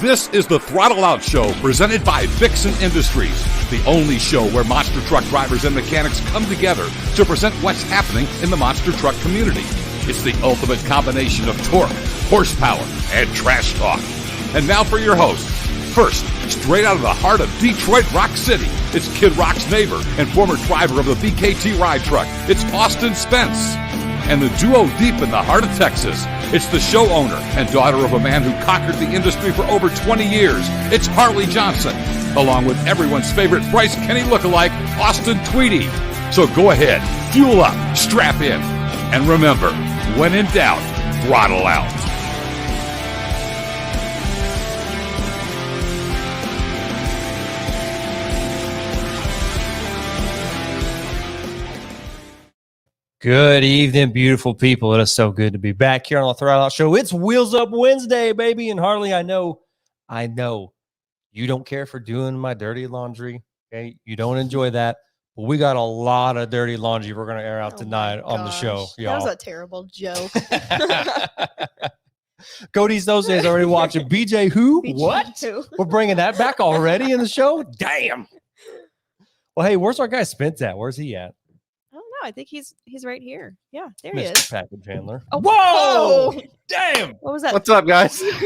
This is the Throttle Out Show, presented by Vixen Industries, the only show where monster truck drivers and mechanics come together to present what's happening in the monster truck community. It's the ultimate combination of torque, horsepower, and trash talk. And now for your host. First, straight out of the heart of Detroit Rock City, it's Kid Rock's neighbor and former driver of the BKT ride truck. It's Austin Spence. And the duo deep in the heart of Texas, it's the show owner and daughter of a man who conquered the industry for over 20 years. It's Harley Johnson, along with everyone's favorite Bryce Kenny lookalike, Austin Tweedy. So go ahead, fuel up, strap in, and remember, when in doubt, throttle out. Good evening, beautiful people. It is so good to be back here on the Throttle Out Show. It's Wheels Up Wednesday, baby. And Harley, I know you don't care for doing my dirty laundry. Okay, you don't enjoy that. But we got a lot of dirty laundry we're going to air out tonight on the show, y'all. That was a terrible joke. Cody's those days already watching BJ Who? BJ What? Who? We're bringing that back already in the show? Damn. Well, hey, where's our guy Spence at? Where's he at? I think he's right here. Yeah, there Mr. he is. Package handler. Oh, whoa! whoa! Damn! What was that? What's up, guys? You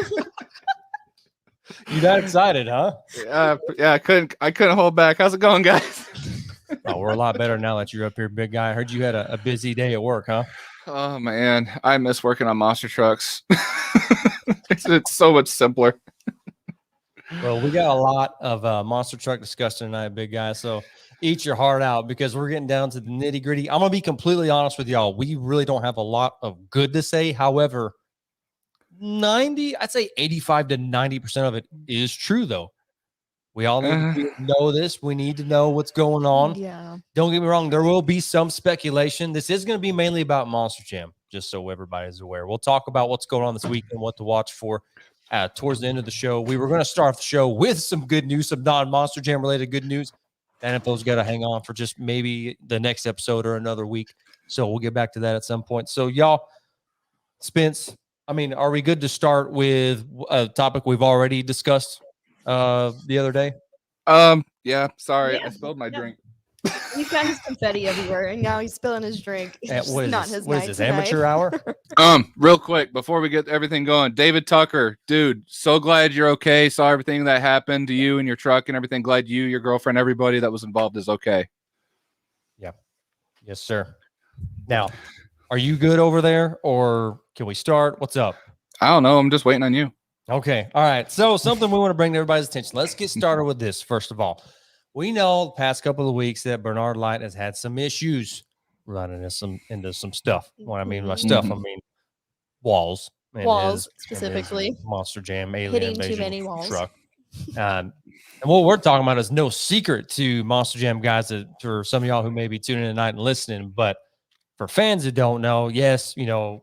that excited, huh? Yeah, I couldn't hold back. How's it going, guys? Oh, we're a lot better now that you're up here, big guy. I heard you had a busy day at work, huh? Oh man, I miss working on monster trucks. It's so much simpler. Well, we got a lot of monster truck discussion tonight, big guy. So eat your heart out because we're getting down to the nitty gritty. I'm gonna be completely honest with y'all. We really don't have a lot of good to say. However, I'd say 85 to 90% of it is true, though. We all need to know this. We need to know what's going on. Yeah. Don't get me wrong. There will be some speculation. This is going to be mainly about Monster Jam, just so everybody's aware. We'll talk about what's going on this weekend, what to watch for towards the end of the show. We were going to start the show with some good news, some non-Monster Jam related good news. And NFL's got to hang on for just maybe the next episode or another week. So we'll get back to that at some point. So y'all, Spence, are we good to start with a topic we've already discussed the other day? Yeah, sorry. Yeah. I spilled my drink. He's got his confetti everywhere, and now he's spilling his drink. It's What is not this? his What is night this, tonight. amateur hour? Real quick, before we get everything going, David Tucker, dude, so glad you're okay. Saw everything that happened to you and your truck and everything. Glad you, your girlfriend, everybody that was involved is okay. Yeah. Yes, sir. Now, are you good over there, or can we start? What's up? I don't know. I'm just waiting on you. Okay. All right. So something we want to bring to everybody's attention. Let's get started with this. First of all, we know the past couple of weeks that Bernard Light has had some issues running into some stuff. What I mean by stuff, I mean walls. Walls, specifically. Monster Jam, alien Hitting too invasion many walls. truck. And what we're talking about is no secret to Monster Jam guys, that for some of y'all who may be tuning in tonight and listening, but for fans that don't know, yes,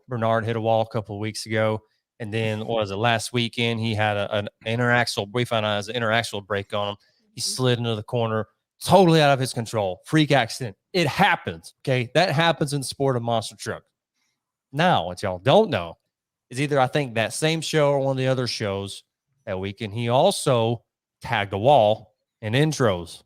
Bernard hit a wall a couple of weeks ago. And then, last weekend, he had an interaxle. We found out it was an interaxle break on him. He slid into the corner, totally out of his control. Freak accident. It happens, okay? That happens in the sport of monster truck. Now, what y'all don't know is either I think that same show or one of the other shows that weekend, he also tagged a wall in intros.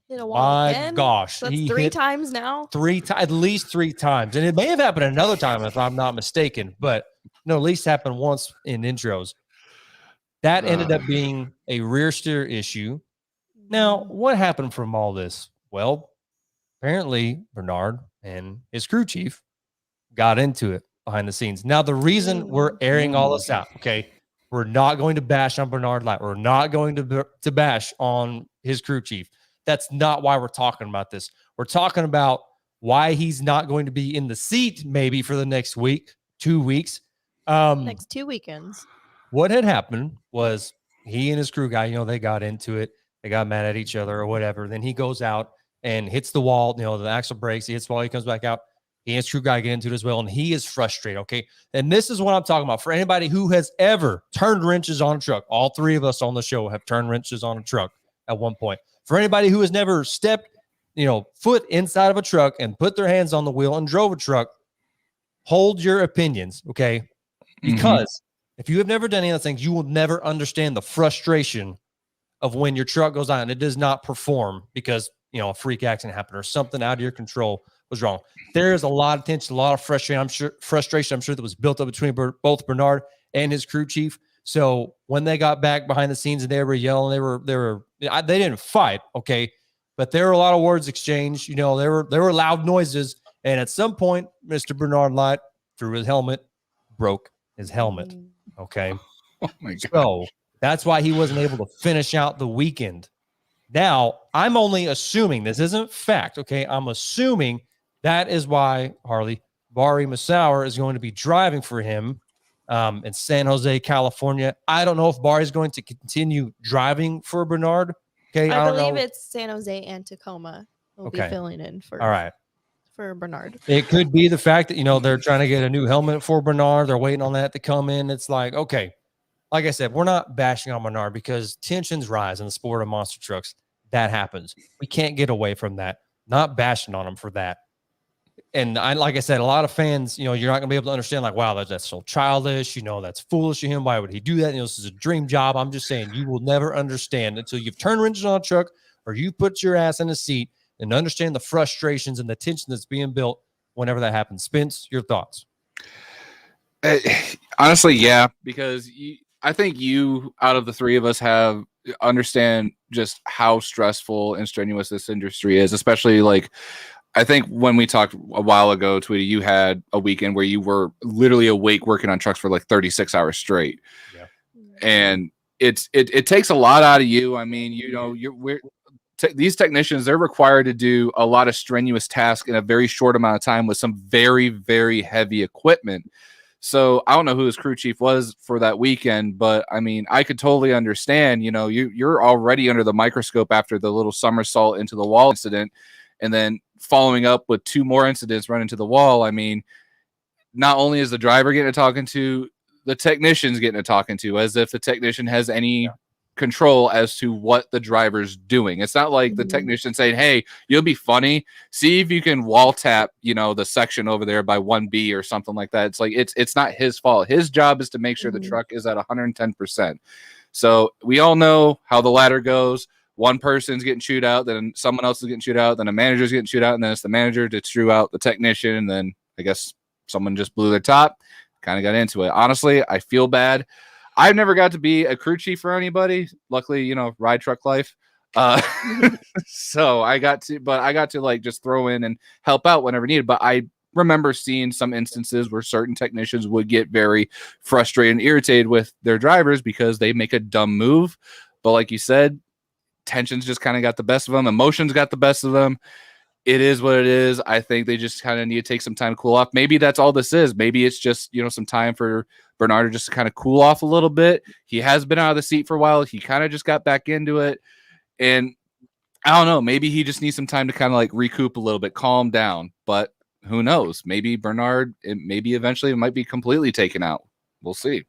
Hit a wall My again? gosh. So that's he three hit times now? at least three times. And it may have happened another time if I'm not mistaken, but no, at least happened once in intros. That ended up being a rear steer issue. Now, what happened from all this? Well, apparently Bernard and his crew chief got into it behind the scenes. Now, the reason we're airing all this out, okay, we're not going to bash on Bernard Light. We're not going to bash on his crew chief. That's not why we're talking about this. We're talking about why he's not going to be in the seat maybe for the next week, 2 weeks. Next 2 weekends. What had happened was he and his crew guy, they got into it. They got mad at each other or whatever. Then he goes out and hits the wall. The axle breaks. He hits the wall. He comes back out. He and his crew guy get into it as well. And he is frustrated. Okay. And this is what I'm talking about. For anybody who has ever turned wrenches on a truck, all three of us on the show have turned wrenches on a truck at one point. For anybody who has never stepped, foot inside of a truck and put their hands on the wheel and drove a truck, hold your opinions. Okay. Because If you have never done any of those things, you will never understand the frustration of when your truck goes on and it does not perform because, a freak accident happened or something out of your control was wrong. There's a lot of tension, a lot of frustration. I'm sure that was built up between both Bernard and his crew chief. So when they got back behind the scenes and they were yelling, they didn't fight, okay, but there were a lot of words exchanged. There were loud noises, and at some point, Mr. Bernard Light through his helmet broke his helmet. Okay, Oh my God. so that's why he wasn't able to finish out the weekend. Now, I'm only assuming this isn't fact. Okay, I'm assuming that is why Bari Masauer is going to be driving for him in San Jose, California. I don't know if Bari is going to continue driving for Bernard. Okay, I don't believe know. it's San Jose and Tacoma will be Okay. filling in for. All right. For Bernard. It could be the fact that, they're trying to get a new helmet for Bernard. They're waiting on that to come in. It's like, okay, like I said, we're not bashing on Bernard because tensions rise in the sport of monster trucks. That happens. We can't get away from that. Not bashing on him for that. And like I said, a lot of fans, you're not going to be able to understand like, wow, that's so childish. That's foolish of him. Why would he do that? This is a dream job. I'm just saying you will never understand until you've turned wrenches on a truck or you put your ass in a seat and understand the frustrations and the tension that's being built whenever that happens. Spence, your thoughts? Honestly, yeah, because I think you, out of the three of us, understand just how stressful and strenuous this industry is, especially like, I think when we talked a while ago, Tweety, you had a weekend where you were literally awake working on trucks for like 36 hours straight. Yeah. And it takes a lot out of you. I mean, these technicians, they're required to do a lot of strenuous tasks in a very short amount of time with some very, very heavy equipment. So I don't know who his crew chief was for that weekend, but I mean, I could totally understand, you're already under the microscope after the little somersault into the wall incident. And then following up with 2 more incidents run into the wall. I mean, not only is the driver getting a talking to, the technician's getting a talking to, as if the technician has any control as to what the driver's doing. It's not like the technician saying, hey, you'll be funny, see if you can wall tap the section over there by 1B or something like that. It's like it's not his fault. His job is to make sure the truck is at 110%. So we all know how the ladder goes. One person's getting chewed out, then someone else is getting chewed out, then a manager's getting chewed out, and then it's the manager to chew out the technician, and then I guess someone just blew their top, kind of got into it. Honestly, I feel bad. I've never got to be a crew chief for anybody. Luckily, ride truck life. So I got to like just throw in and help out whenever needed. But I remember seeing some instances where certain technicians would get very frustrated and irritated with their drivers because they make a dumb move. But like you said, tensions just kind of got the best of them. Emotions got the best of them. It is what it is. I think they just kind of need to take some time to cool off. Maybe that's all this is. Maybe it's just, some time for Bernard just to kind of cool off a little bit. He has been out of the seat for a while. He kind of just got back into it. And I don't know, maybe he just needs some time to kind of like recoup a little bit, calm down. But who knows? Maybe Bernard, maybe eventually it might be completely taken out. We'll see.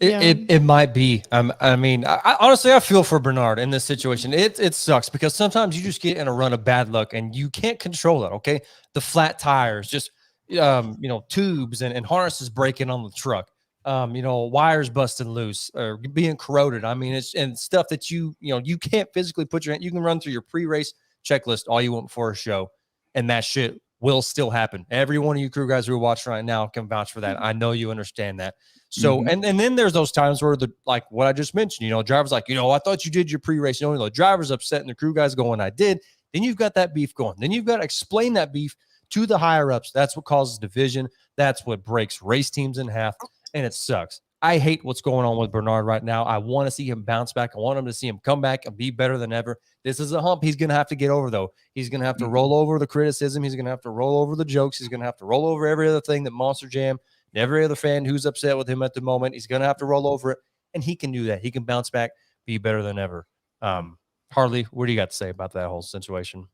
It might be. I mean, honestly, I feel for Bernard in this situation. It sucks because sometimes you just get in a run of bad luck and you can't control it. Okay, the flat tires, just tubes and harnesses breaking on the truck. Wires busting loose or being corroded. I mean, it's and stuff that you can't physically put your hand. You can run through your pre-race checklist all you want for a show, and that shit will still happen. Every one of you crew guys who are watching right now can vouch for that. I know you understand that. So, and then there's those times where like what I just mentioned, driver's like, I thought you did your pre-race. The driver's upset and the crew guys going, I did. Then you've got that beef going. Then you've got to explain that beef to the higher ups. That's what causes division. That's what breaks race teams in half. And it sucks. I hate what's going on with Bernard right now. I want to see him bounce back. I want him to see him come back and be better than ever. This is a hump he's going to have to get over, though. He's going to have to roll over the criticism. He's going to have to roll over the jokes. He's going to have to roll over every other thing that Monster Jam and every other fan who's upset with him at the moment. He's going to have to roll over it, and he can do that. He can bounce back, be better than ever. Harley, what do you got to say about that whole situation?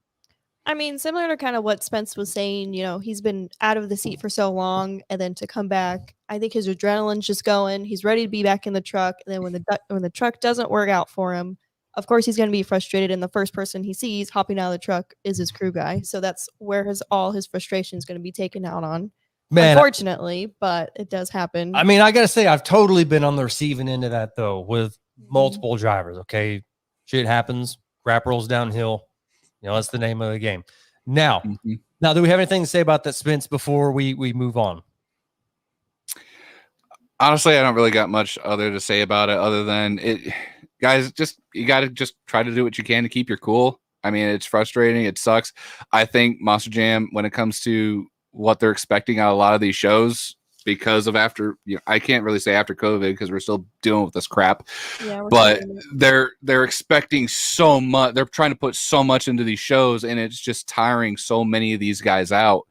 I mean, similar to kind of what Spence was saying, he's been out of the seat for so long, and then to come back, I think his adrenaline's just going. He's ready to be back in the truck, and then when the truck doesn't work out for him, of course he's going to be frustrated, and the first person he sees hopping out of the truck is his crew guy. So that's where all his frustration is going to be taken out on. Man, unfortunately, but it does happen. I mean, I got to say, I've totally been on the receiving end of that, though, with multiple drivers. Okay. Shit happens. Crap rolls downhill. That's the name of the game. Now, do we have anything to say about that, Spence, before we move on? Honestly, I don't really got much other to say about it other than it. Guys, you got to just try to do what you can to keep your cool. I mean, it's frustrating. It sucks. I think Monster Jam, when it comes to what they're expecting out of a lot of these shows, because of I can't really say after COVID because we're still dealing with this crap. Yeah, but they're expecting so much. They're trying to put so much into these shows, and it's just tiring so many of these guys out.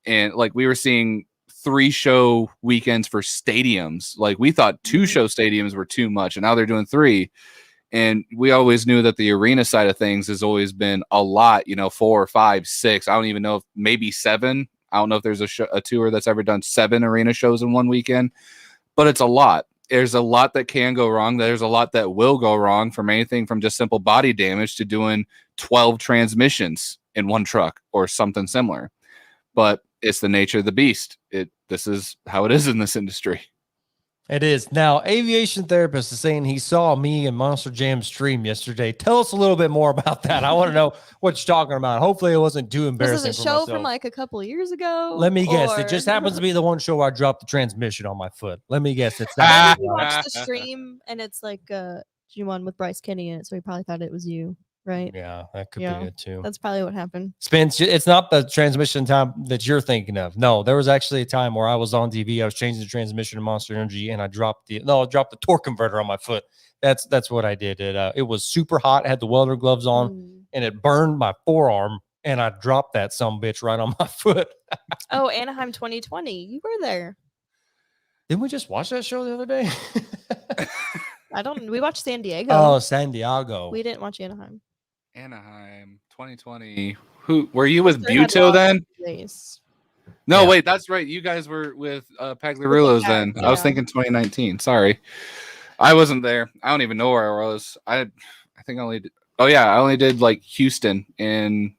And like we were seeing 3-show weekends for stadiums. Like we thought 2-show stadiums were too much, and now they're doing 3. And we always knew that the arena side of things has always been a lot, 4, 5, 6. I don't even know if maybe 7. I don't know if there's a tour that's ever done 7 arena shows in one weekend, but it's a lot. There's a lot that can go wrong. There's a lot that will go wrong, from anything from just simple body damage to doing 12 transmissions in one truck or something similar. But it's the nature of the beast. This is how it is in this industry. It is. Now, Aviation Therapist is saying he saw me and Monster Jam stream yesterday. Tell us a little bit more about that. I want to know what you're talking about. Hopefully it wasn't too embarrassing. Was this a show from like a couple of years ago? Let me guess. It just happens to be the one show where I dropped the transmission on my foot. Let me guess. It's that. You watched the stream and it's like G1 with Bryce Kenny in it, so he probably thought it was you. Right. Yeah, that could be it too. That's probably what happened. Spence, it's not the transmission time that you're thinking of. No, there was actually a time where I was on TV. I was changing the transmission to Monster Energy, and I dropped the torque converter on my foot. That's what I did. It was super hot. I had the welder gloves on, and it burned my forearm, and I dropped that sumbitch right on my foot. Oh, Anaheim 2020. You were there. Didn't we just watch that show the other day? We watched San Diego. Oh, San Diego. We didn't watch Anaheim. Anaheim 2020. Who were you with? Buto then? No, wait, that's right. You guys were with Pagliarulos then. Yeah. I was thinking 2019. Sorry, I wasn't there. I don't even know where I was. I think I only did. Oh yeah, I only did like Houston and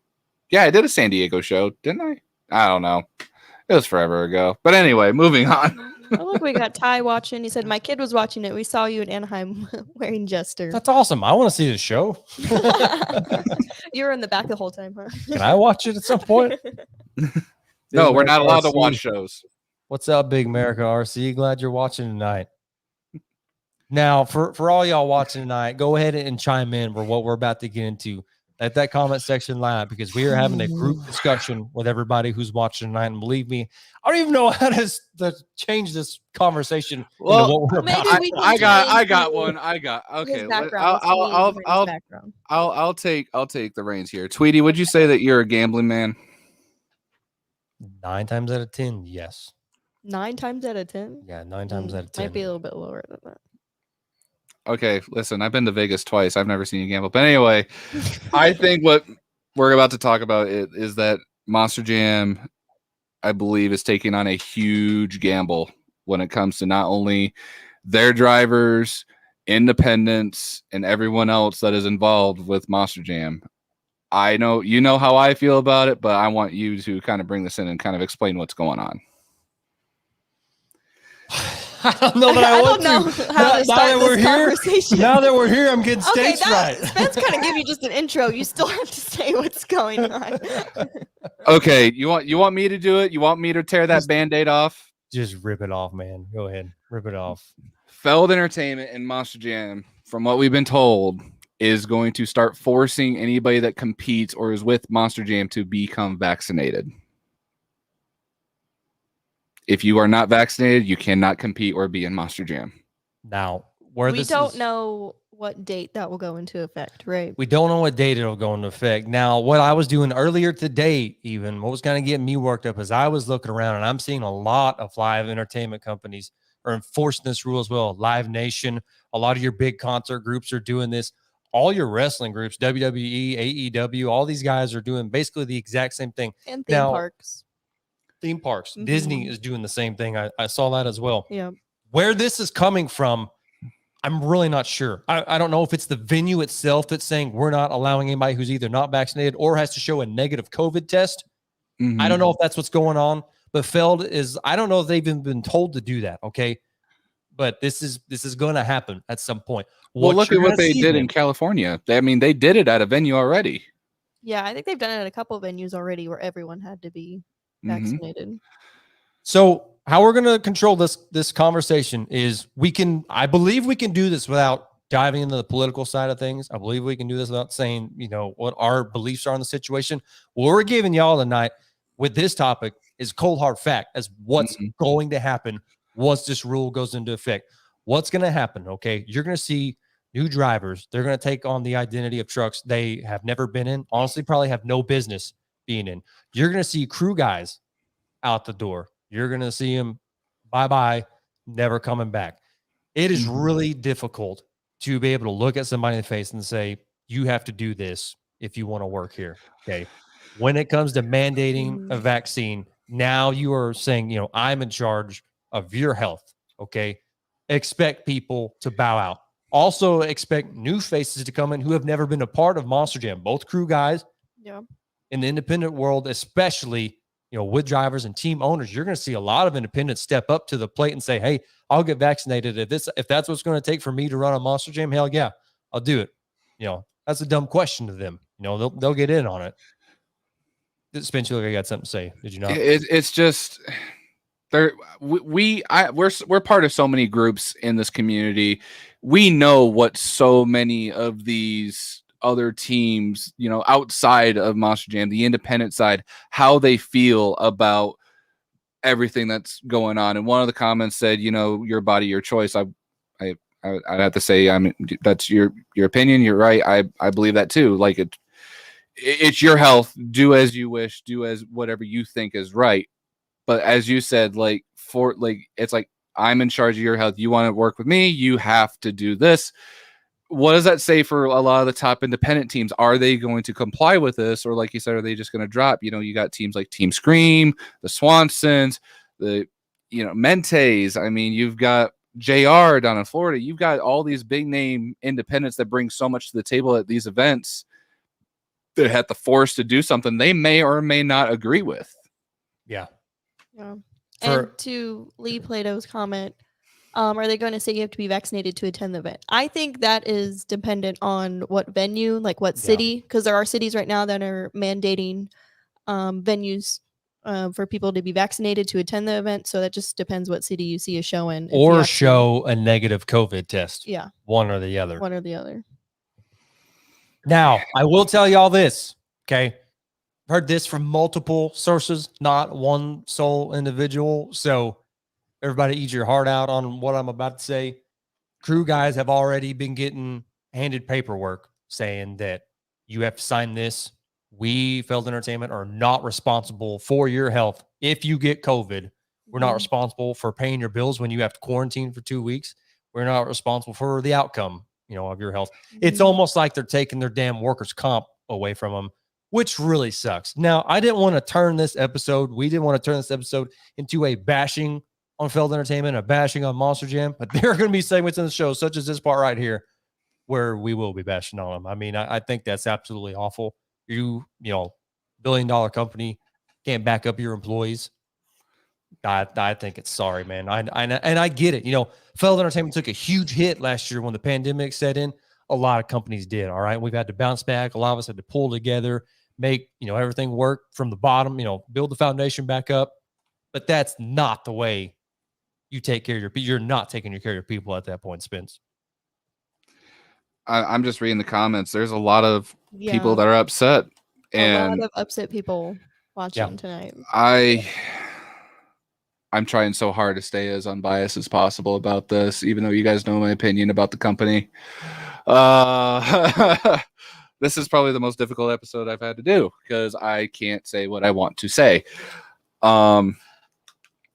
I did a San Diego show, didn't I? I don't know. It was forever ago. But anyway, moving on. Oh, look, we got Ty watching. He said, my kid was watching it. We saw you in Anaheim wearing Jester. That's awesome. I want to see the show. You were in the back the whole time, huh? Can I watch it at some point? No, we're not allowed to watch shows. What's up, Big America RC? Glad you're watching tonight. Now, for all y'all watching tonight, go ahead and chime in for what we're about to get into. Let that comment section line, because we are having a group discussion with everybody who's watching tonight. And believe me, I don't even know how to change this conversation. Well, into what we're about. I got one. Okay. I'll take the reins here. Tweety, would you say that you're a gambling man? 9 times out of 10, yes. 9 times out of 10? Yeah, 9 times out of 10. Might be a little bit lower than that. Okay, listen, I've been to Vegas twice. I've never seen you gamble. But anyway, I think what we're about to talk about is that Monster Jam, I believe, is taking on a huge gamble when it comes to not only their drivers, independents, and everyone else that is involved with Monster Jam. I know you know how I feel about it, but I want you to kind of bring this in and kind of explain what's going on. I don't know that I want to. How to start this conversation. Now that we're here, I'm getting stage fright. Spence kind of give you just an intro. You still have to say what's going on. Okay, you want me to do it? You want me to tear that Band-Aid off? Just rip it off, man. Go ahead, rip it off. Feld Entertainment and Monster Jam, from what we've been told, is going to start forcing anybody that competes or is with Monster Jam to become vaccinated. If you are not vaccinated, you cannot compete or be in Monster Jam. Now, we don't know what date that will go into effect, right? We don't know what date it'll go into effect. Now, what I was doing earlier today, even what was kind of getting me worked up, is I was looking around and I'm seeing a lot of live entertainment companies are enforcing this rule as well. Live Nation, a lot of your big concert groups are doing this. All your wrestling groups, WWE, AEW, all these guys are doing basically the exact same thing. And theme parks. Theme parks. Mm-hmm. Disney is doing the same thing. I saw that as well. Yeah. Where this is coming from, I'm really not sure. I don't know if it's the venue itself that's saying we're not allowing anybody who's either not vaccinated or has to show a negative COVID test. Mm-hmm. I don't know if that's what's going on, But Feld is, I don't know if they've even been told to do that. Okay. But this is going to happen at some point. Well, look at what they did in California. I mean, they did it at a venue already. Yeah, I think they've done it at a couple of venues already where everyone had to be vaccinated. So how we're going to control this conversation is I believe we can do this without diving into the political side of things. I believe we can do this without saying, what our beliefs are on the situation. What we're giving y'all tonight with this topic is cold hard fact as what's going to happen once this rule goes into effect. What's going to happen? Okay. You're going to see new drivers. They're going to take on the identity of trucks they have never been in. Honestly, probably have no business being in. You're going to see crew guys out the door. You're going to see them bye-bye, never coming back. It is really difficult to be able to look at somebody in the face and say, you have to do this if you want to work here. Okay. When it comes to mandating a vaccine, now you are saying, I'm in charge of your health. Okay. Expect people to bow out. Also expect new faces to come in who have never been a part of Monster Jam, both crew guys in the independent world, especially, with drivers and team owners. You're going to see a lot of independents step up to the plate and say, hey, I'll get vaccinated. If that's what's going to take for me to run a Monster Jam, hell yeah, I'll do it. That's a dumb question to them. They'll get in on it. Spence, you got something to say. Did you not? It's just we're part of so many groups in this community. We know what so many of these other teams, outside of Monster Jam, the independent side, how they feel about everything that's going on. And one of the comments said, your body, your choice. I'd have to say, that's your opinion. You're right. I believe that too. Like it's your health. Do as you wish. Do as whatever you think is right. But as you said, it's like, I'm in charge of your health. You want to work with me? You have to do this. What does that say for a lot of the top independent teams? Are they going to comply with this? Or like you said, are they just going to drop? You got teams like Team Scream, the Swansons, the, Mentes. I mean, you've got JR down in Florida. You've got all these big name independents that bring so much to the table at these events that had the force to do something they may or may not agree with. Yeah. Yeah. And to Lee Plato's comment, are they going to say you have to be vaccinated to attend the event? I think that is dependent on what venue, like what city, because there are cities right now that are mandating venues for people to be vaccinated to attend the event. So that just depends what city you see a show in. Or show a negative COVID test. Yeah. One or the other. One or the other. Now, I will tell you all this, okay? Heard this from multiple sources, not one sole individual. So everybody eat your heart out on what I'm about to say. Crew guys have already been getting handed paperwork saying that you have to sign this. We, Feld Entertainment, are not responsible for your health. If you get COVID, we're not responsible for paying your bills when you have to quarantine for 2 weeks. We're not responsible for the outcome, of your health. It's almost like they're taking their damn workers' comp away from them, which really sucks. Now, we didn't want to turn this episode into a bashing on Feld Entertainment, a bashing on Monster Jam, but there are going to be segments in the show, such as this part right here, where we will be bashing on them. I mean, I think that's absolutely awful. You billion-dollar company can't back up your employees. I think it's sorry, man. I get it. Feld Entertainment took a huge hit last year when the pandemic set in. A lot of companies did. All right. We've had to bounce back. A lot of us had to pull together, make, everything work from the bottom, build the foundation back up. But that's not the way you take care of your people. You're not taking care of your people at that point, Spence. I'm just reading the comments. There's a lot of people that are upset. And a lot of upset people watching tonight. I'm trying so hard to stay as unbiased as possible about this, even though you guys know my opinion about the company. This is probably the most difficult episode I've had to do because I can't say what I want to say.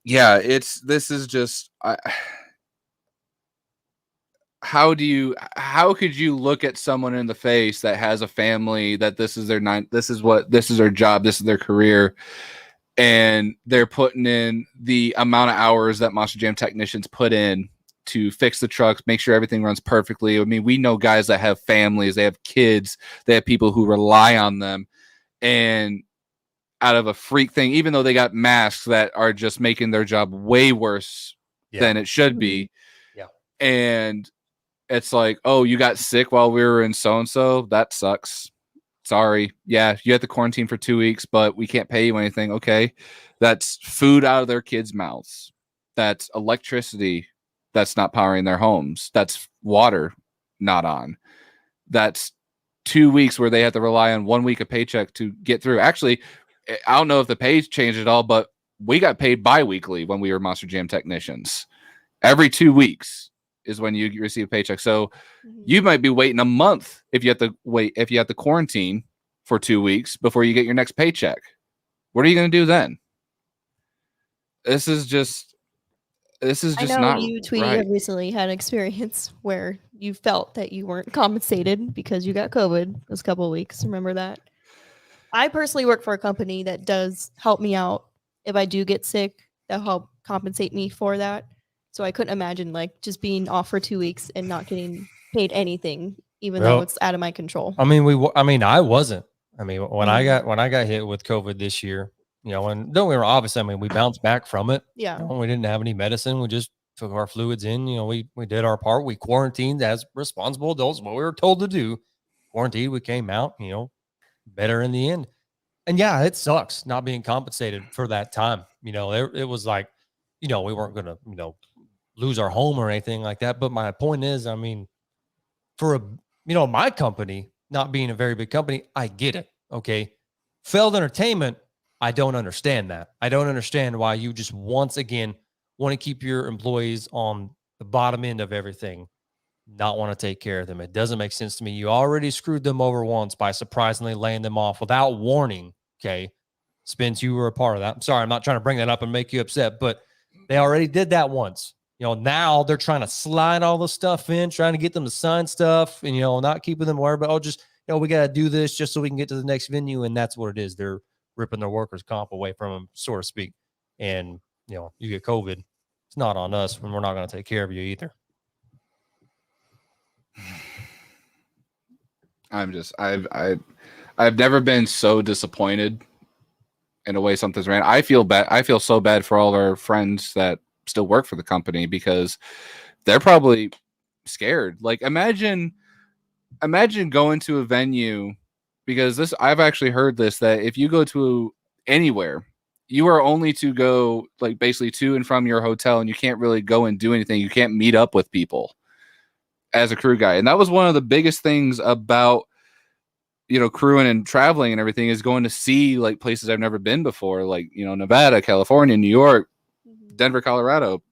This is just how could you look at someone in the face that has a family, that this is their job, this is their career, and they're putting in the amount of hours that Monster Jam technicians put in to fix the trucks, make sure everything runs perfectly. I mean, we know guys that have families, they have kids, they have people who rely on them. And out of a freak thing, even though they got masks that are just making their job way worse than it should be. Yeah. And it's like, oh, you got sick while we were in so-and-so? That sucks. Sorry. Yeah, you have to quarantine for 2 weeks, but we can't pay you anything. Okay. That's food out of their kids' mouths. That's electricity that's not powering their homes. That's water not on. That's 2 weeks where they have to rely on 1 week of paycheck to get through. Actually, I don't know if the pay changed at all, but we got paid bi-weekly when we were Monster Jam technicians. Every 2 weeks is when you receive a paycheck. So you might be waiting a month if you have to quarantine for 2 weeks before you get your next paycheck. What are you going to do then? This is just I know not you, Tweety, right. have recently had an experience where you felt that you weren't compensated because you got COVID those couple of weeks. Remember that? I personally work for a company that does help me out if I do get sick. They'll help compensate me for that. So I couldn't imagine like just being off for 2 weeks and not getting paid anything, even though it's out of my control. I mean, I wasn't. I mean, when I got hit with COVID this year, you know, and don't we were obviously, I mean, we bounced back from it. Yeah. You know, we didn't have any medicine. We just took our fluids in. You know, we did our part. We quarantined as responsible adults, what we were told to do. Quarantined, we came out, you know, better in the end. And yeah, it sucks not being compensated for that time. You know, it was like, you know, we weren't going to, you know, lose our home or anything like that. But my point is, I mean, for a, you know, my company not being a very big company, I get it. Okay. Failed entertainment, I don't understand that. I don't understand why you just once again want to keep your employees on the bottom end of everything, not want to take care of them. It doesn't make sense to me. You already screwed them over once by surprisingly laying them off without warning. Okay. Spence, you were a part of that. I'm sorry, I'm not trying to bring that up and make you upset, but they already did that once. You know, now they're trying to slide all the stuff in, trying to get them to sign stuff and, you know, not keeping them aware, but just, you know, we got to do this just so we can get to the next venue. And that's what it is. They're ripping their workers' comp away from them, so to speak. And, you know, you get COVID, it's not on us when we're not going to take care of you either. I've never been so disappointed in a way something's ran. I feel bad. I feel so bad for all our friends that still work for the company because they're probably scared. Like imagine going to a venue, because I've actually heard this, that if you go to anywhere, you are only to go like basically to and from your hotel, and you can't really go and do anything. You can't meet up with people as a crew guy. And that was one of the biggest things about, you know, crewing and traveling and everything, is going to see like places I've never been before, like, you know, Nevada, California, New York, Denver, Colorado.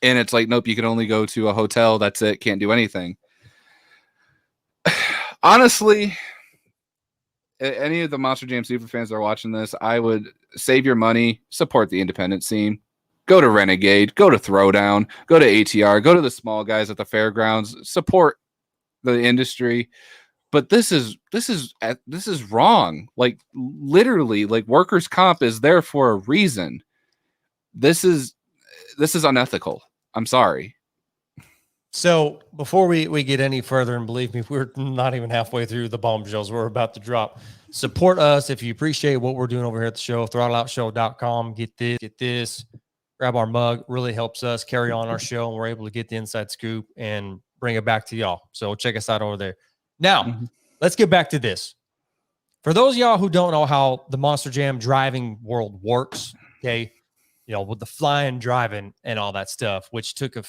And it's like, nope, you can only go to a hotel. That's it. Can't do anything. Honestly, any of the Monster Jam super fans that are watching this, I would save your money, support the independent scene. Go to Renegade, go to Throwdown, go to ATR, go to the small guys at the fairgrounds, support the industry. But this is wrong. Like literally, like workers' comp is there for a reason. This is unethical. I'm sorry. So before we get any further, and believe me, we're not even halfway through the bombshells we're about to drop. Support us if you appreciate what we're doing over here at the show. ThrottleOutShow.com. Get this. Grab our mug. Really helps us carry on our show, and we're able to get the inside scoop and bring it back to y'all. So check us out over there. Now, let's get back to this. For those of y'all who don't know how the Monster Jam driving world works, okay, you know, with the flying, driving, and all that stuff, which took a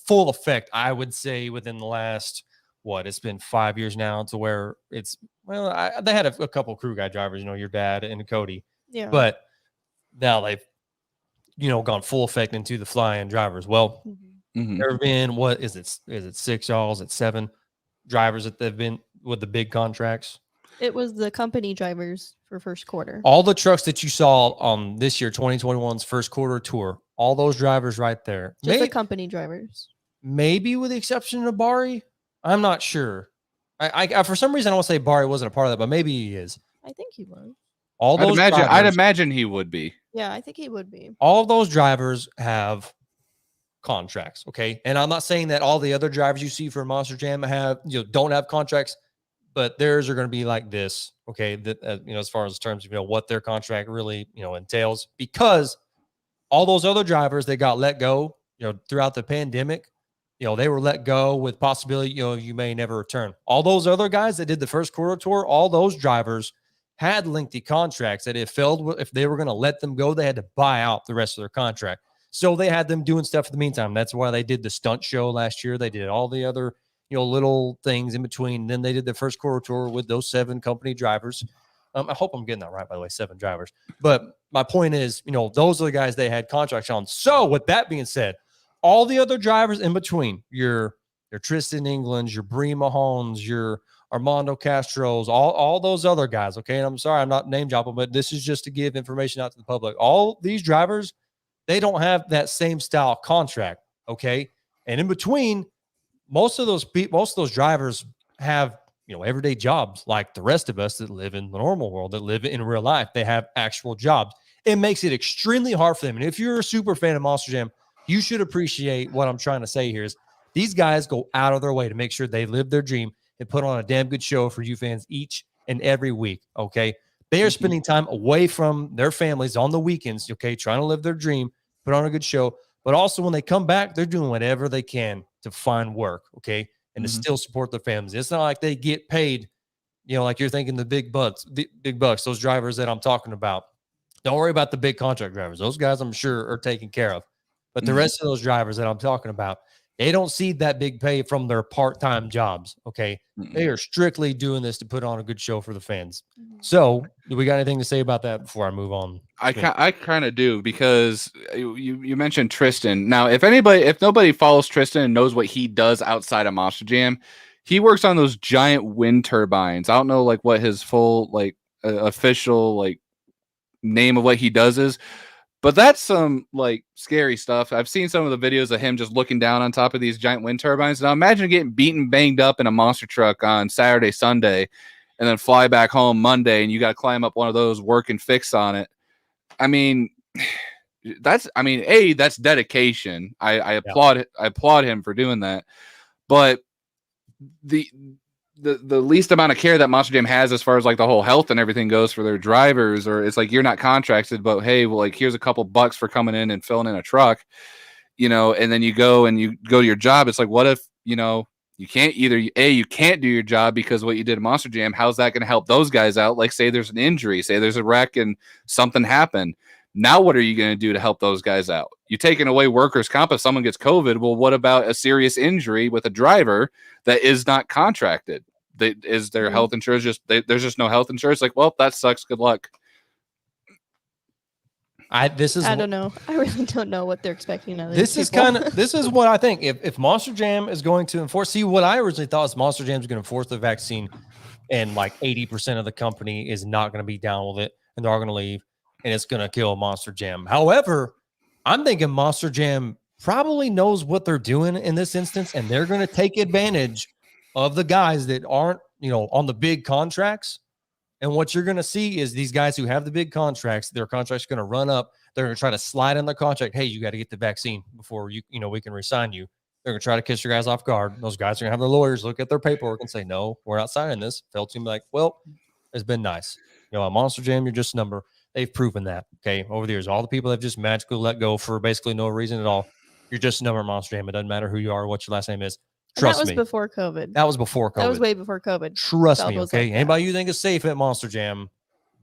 full effect, I would say, within the last it's been 5 years now, to where it's they had a couple crew guy drivers, you know, your dad and Cody, but now they've gone full effect into the flying drivers. Well, there have been is it 6 y'all? Is it 7 drivers that they've been with the big contracts? It was the company drivers for first quarter. All the trucks that you saw on this year, 2021's first quarter tour, all those drivers right there. Just the company drivers. Maybe with the exception of Bari. I'm not sure. I for some reason I want to say Bari wasn't a part of that, but maybe he is. I think he was. I'd imagine he would be. Yeah, I think he would be. All of those drivers have contracts, okay? And I'm not saying that all the other drivers you see for Monster Jam don't have contracts. but theirs are going to be like this. Okay. That, as far as terms of, what their contract really, entails, because all those other drivers that got let go, throughout the pandemic, they were let go with possibility, you may never return. All those other guys that did the first quarter tour, all those drivers had lengthy contracts that if they were going to let them go, they had to buy out the rest of their contract. So they had them doing stuff in the meantime. That's why they did the stunt show last year. They did all the other, little things in between. Then they did the first quarter tour with those 7 company drivers. I hope I'm getting that right, by the way, 7 drivers. But my point is, those are the guys they had contracts on. So with that being said, all the other drivers in between, your Tristan Englands, your Bree Mahomes, your Armando Castros, all those other guys, okay? And I'm sorry, I'm not name dropping, but this is just to give information out to the public. All these drivers, they don't have that same style contract, okay? And in between, most of those drivers have, everyday jobs like the rest of us that live in the normal world, that live in real life. They have actual jobs. It makes it extremely hard for them. And if you're a super fan of Monster Jam, you should appreciate what I'm trying to say here is these guys go out of their way to make sure they live their dream and put on a damn good show for you fans each and every week, okay? They are spending time away from their families on the weekends, okay, trying to live their dream, put on a good show. But also when they come back, they're doing whatever they can to find work, okay, and to still support their families. It's not like they get paid, like you're thinking the big bucks, those drivers that I'm talking about. Don't worry about the big contract drivers. Those guys I'm sure are taken care of. But the rest of those drivers that I'm talking about, they don't see that big pay from their part-time jobs, okay? They are strictly doing this to put on a good show for the fans. So, do we got anything to say about that before I move on? I kind of do, because you mentioned Tristan. Now, if nobody follows Tristan and knows what he does outside of Monster Jam, he works on those giant wind turbines. I don't know what his full official name of what he does is. But that's some scary stuff. I've seen some of the videos of him just looking down on top of these giant wind turbines. Now imagine getting beaten, banged up in a monster truck on Saturday, Sunday, and then fly back home Monday, and you got to climb up one of those, work and fix on it. I mean, that's dedication. I applaud him for doing that. But the least amount of care that Monster Jam has as far as the whole health and everything goes for their drivers, or it's you're not contracted, but hey, well, here's a couple bucks for coming in and filling in a truck, and then you go to your job. It's what if, you can't you can't do your job because of what you did at Monster Jam. How's that going to help those guys out? Say there's an injury, say there's a wreck and something happened. Now, what are you going to do to help those guys out? You taking away workers' comp if someone gets COVID. Well, what about a serious injury with a driver that is not contracted? Is their health insurance there's just no health insurance? Well, that sucks. Good luck. I don't know. I really don't know what they're expecting of this is what I think. If Monster Jam is going to enforce, see, what I originally thought is Monster Jam is going to enforce the vaccine, and 80% of the company is not going to be down with it, and they're going to leave, and it's going to kill Monster Jam. However, I'm thinking Monster Jam probably knows what they're doing in this instance, and they're going to take advantage of the guys that aren't, on the big contracts. And what you're going to see is these guys who have the big contracts, their contract's going to run up. They're going to try to slide in the contract. Hey, you got to get the vaccine before we can resign you. They're going to try to catch your guys off guard. Those guys are going to have their lawyers look at their paperwork and say, no, we're not signing this. Felt to me well, it's been nice. A Monster Jam, you're just a number. They've proven that, okay, over the years. All the people that have just magically let go for basically no reason at all. You're just a number of Monster Jam. It doesn't matter who you are or what your last name is. Trust me. That was before COVID. That was before COVID. That was way before COVID. Trust me, okay? Anybody you think is safe at Monster Jam,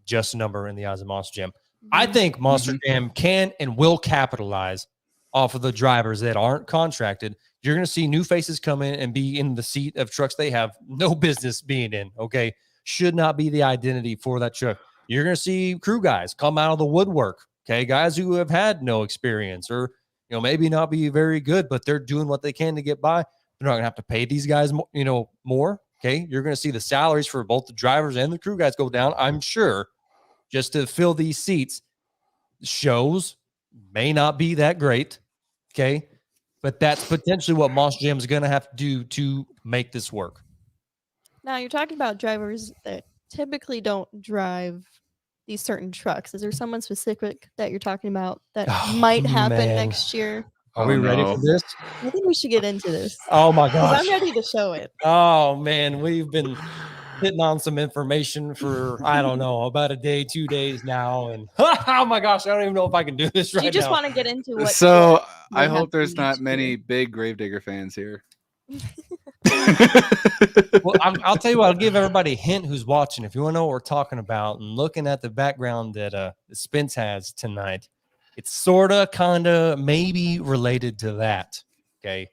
just a number in the eyes of Monster Jam. I think Monster Jam can and will capitalize off of the drivers that aren't contracted. You're going to see new faces come in and be in the seat of trucks they have no business being in, okay? Should not be the identity for that truck. You're going to see crew guys come out of the woodwork, okay? Guys who have had no experience or, maybe not be very good, but they're doing what they can to get by. They're not going to have to pay these guys, more, okay? You're going to see the salaries for both the drivers and the crew guys go down, I'm sure, just to fill these seats. Shows may not be that great, okay? But that's potentially what Monster Jam is going to have to do to make this work. Now, you're talking about drivers that typically don't drive these certain trucks. Is there someone specific that you're talking about that might happen next year? Are we ready for this? I think we should get into this. Oh, my gosh. I'm ready to show it. Oh, man. We've been sitting on some information for, I don't know, about a day, 2 days now. And oh my gosh, I don't even know if I can do this right Do you just now. want to get into what? So I have hope there's to not do? many big Gravedigger fans here. Well, I'll tell you what, I'll give everybody a hint who's watching. If you want to know what we're talking about and looking at the background that Spence has tonight, it's sort of, kind of, maybe related to that. Okay.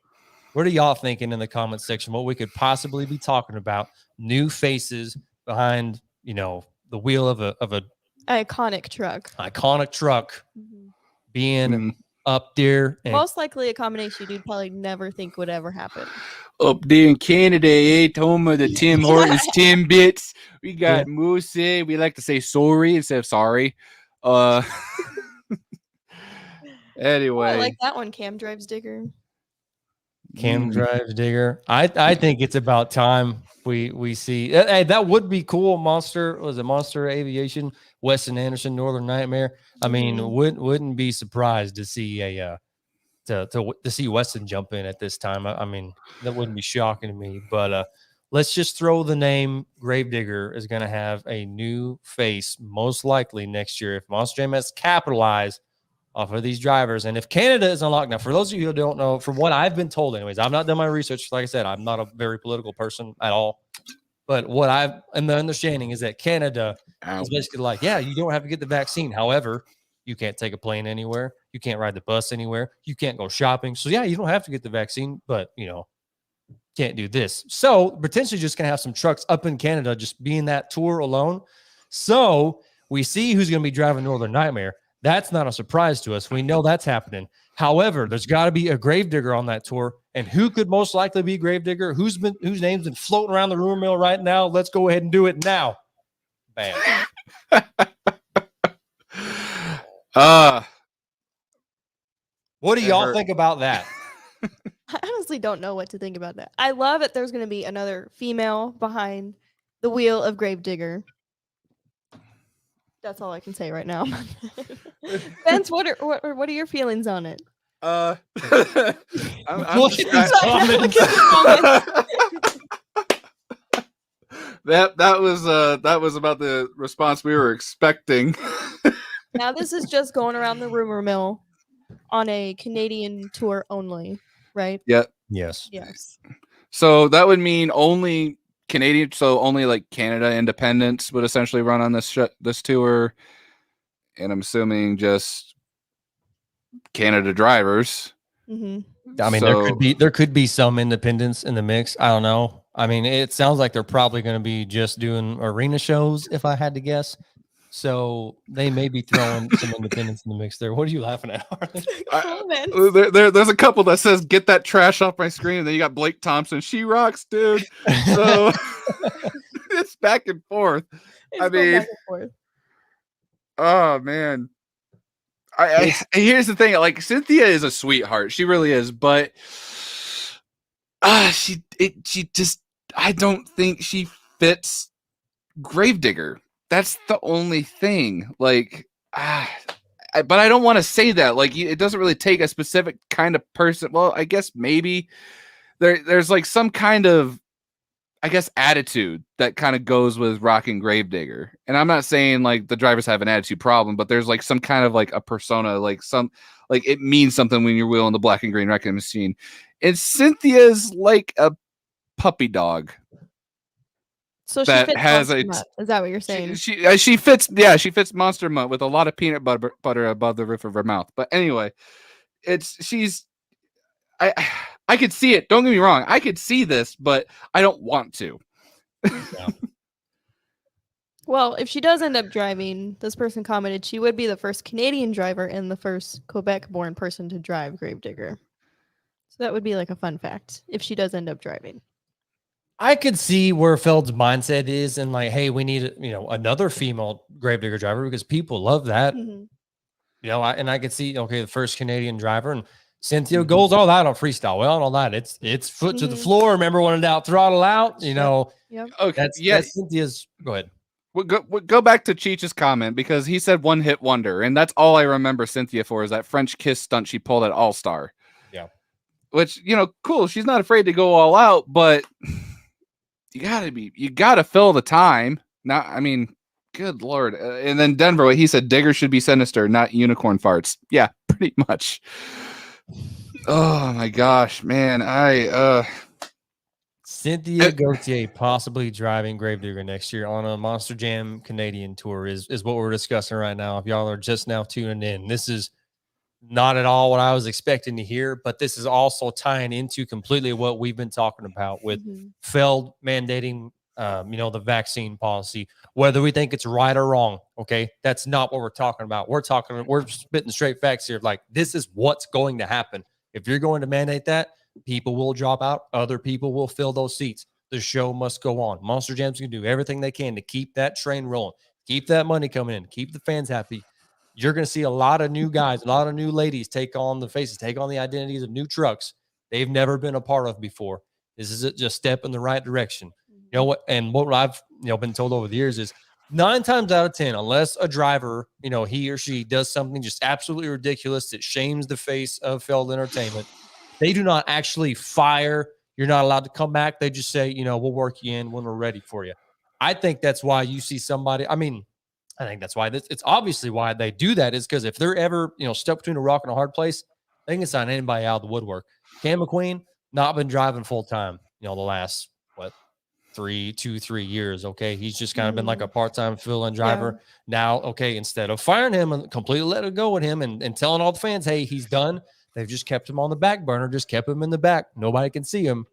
What are y'all thinking in the comment section? What we could possibly be talking about? New faces behind, the wheel of a Iconic truck. iconic truck Mhm. being up there. And Most likely a combination you'd probably never think would ever happen. Up there in Canada, home of the Tim Hortons Timbits. We got Moose. We like to say sorry instead of sorry. Anyway. I like that one, Cam Drives Digger. Cam Drives Digger. I think it's about time we see. Hey, that would be cool. Monster Aviation, Weston Anderson, Northern Nightmare. I mean, wouldn't be surprised to see to see Weston jump in at this time. I mean, that wouldn't be shocking to me. But let's just throw the name Gravedigger is going to have a new face most likely next year if Monster Jam has capitalized off of these drivers. And if Canada is unlocked, now for those of you who don't know, from what I've been told anyways, I've not done my research. Like I said, I'm not a very political person at all. But what and the understanding is that Canada is basically like, yeah, you don't have to get the vaccine. However, you can't take a plane anywhere. You can't ride the bus anywhere. You can't go shopping. So yeah, you don't have to get the vaccine, but can't do this. So potentially just going to have some trucks up in Canada just being that tour alone. So we see who's going to be driving Northern Nightmare. That's not a surprise to us. We know that's happening. However, there's got to be a Gravedigger on that tour. And who could most likely be Gravedigger? Whose name's been floating around the rumor mill right now? Let's go ahead and do it now. Bam. What do y'all think about that? I honestly don't know what to think about that. I love that there's going to be another female behind the wheel of Gravedigger. That's all I can say right now. Vince, what are your feelings on it? I'm Look at these comments. that was about the response we were expecting. Now this is just going around the rumor mill on a Canadian tour only, right? Yeah. Yes. So that would mean only Canadian, so only like Canada independents would essentially run on this tour, and I'm assuming just Canada drivers. Mm-hmm. I mean, there could be some independents in the mix. I don't know. I mean, it sounds like they're probably going to be just doing arena shows, if I had to guess. So they may be throwing some independents in the mix there. What are you laughing at, Harley? There's a couple that says "Get that trash off my screen," and then you got Blake Thompson. She rocks, dude. So it's back and forth. Oh man. Here's the thing. Like, Cynthia is a sweetheart. She really is, but she just, I don't think she fits Gravedigger. That's the only thing. Like, but I don't want to say that. Like, it doesn't really take a specific kind of person. Well, I guess maybe there's like some kind of, I guess, attitude that kind of goes with rocking Gravedigger. And I'm not saying like the drivers have an attitude problem, but there's like some kind of like a persona, like it means something when you're wheeling the black and green wrecking machine. And Cynthia's like a puppy dog. So she fits Monster Mutt. Is that what you're saying? She fits Monster Mutt with a lot of peanut butter above the roof of her mouth. But anyway, I could see it. Don't get me wrong. I could see this, but I don't want to. Yeah. Well, if she does end up driving, this person commented she would be the first Canadian driver and the first Quebec-born person to drive Gravedigger. So that would be like a fun fact if she does end up driving. I could see where Feld's mindset is, and like, hey, we need another female Gravedigger driver because people love that. Mm-hmm. I could see the first Canadian driver, and Cynthia goes all out on freestyle. Well, and all that it's foot to the floor. Remember when in doubt, throttle out. Yep. Okay, that's Cynthia's. Go ahead. We'll go back to Cheech's comment because he said one hit wonder, and that's all I remember Cynthia for is that French kiss stunt she pulled at All Star. Yeah, which cool. She's not afraid to go all out, but you gotta fill the time. Not, I mean, good Lord. And then Denver, he said Digger should be sinister, not unicorn farts. Yeah, pretty much. Oh my gosh, man. Cynthia Gauthier possibly driving Gravedigger next year on a Monster Jam Canadian tour is what we're discussing right now. If y'all are just now tuning in, this is not at all what I was expecting to hear, but this is also tying into completely what we've been talking about with Feld mandating, the vaccine policy, whether we think it's right or wrong. Okay. That's not what we're talking about. We're spitting straight facts here. Like, this is what's going to happen. If you're going to mandate that, people will drop out. Other people will fill those seats. The show must go on. Monster Jam's going to do everything they can to keep that train rolling, keep that money coming in, keep the fans happy. You're going to see a lot of new guys, a lot of new ladies take on the faces, take on the identities of new trucks they've never been a part of before. This is just a step in the right direction. You know what? And what I've been told over the years is 9 times out of 10, unless a driver, he or she does something just absolutely ridiculous that shames the face of Feld Entertainment, they do not actually fire. You're not allowed to come back. They just say, we'll work you in when we're ready for you. I think that's why you see somebody. I mean, I think that's why it's obviously why they do that is because if they're ever, stuck between a rock and a hard place, they can sign anybody out of the woodwork. Cam McQueen, not been driving full time, the last, 3 years. Okay. He's just kind of been like a part-time fill-in driver. Yeah. Now, okay, instead of firing him and completely letting go with him and telling all the fans, hey, he's done, they've just kept him on the back burner, just kept him in the back. Nobody can see him.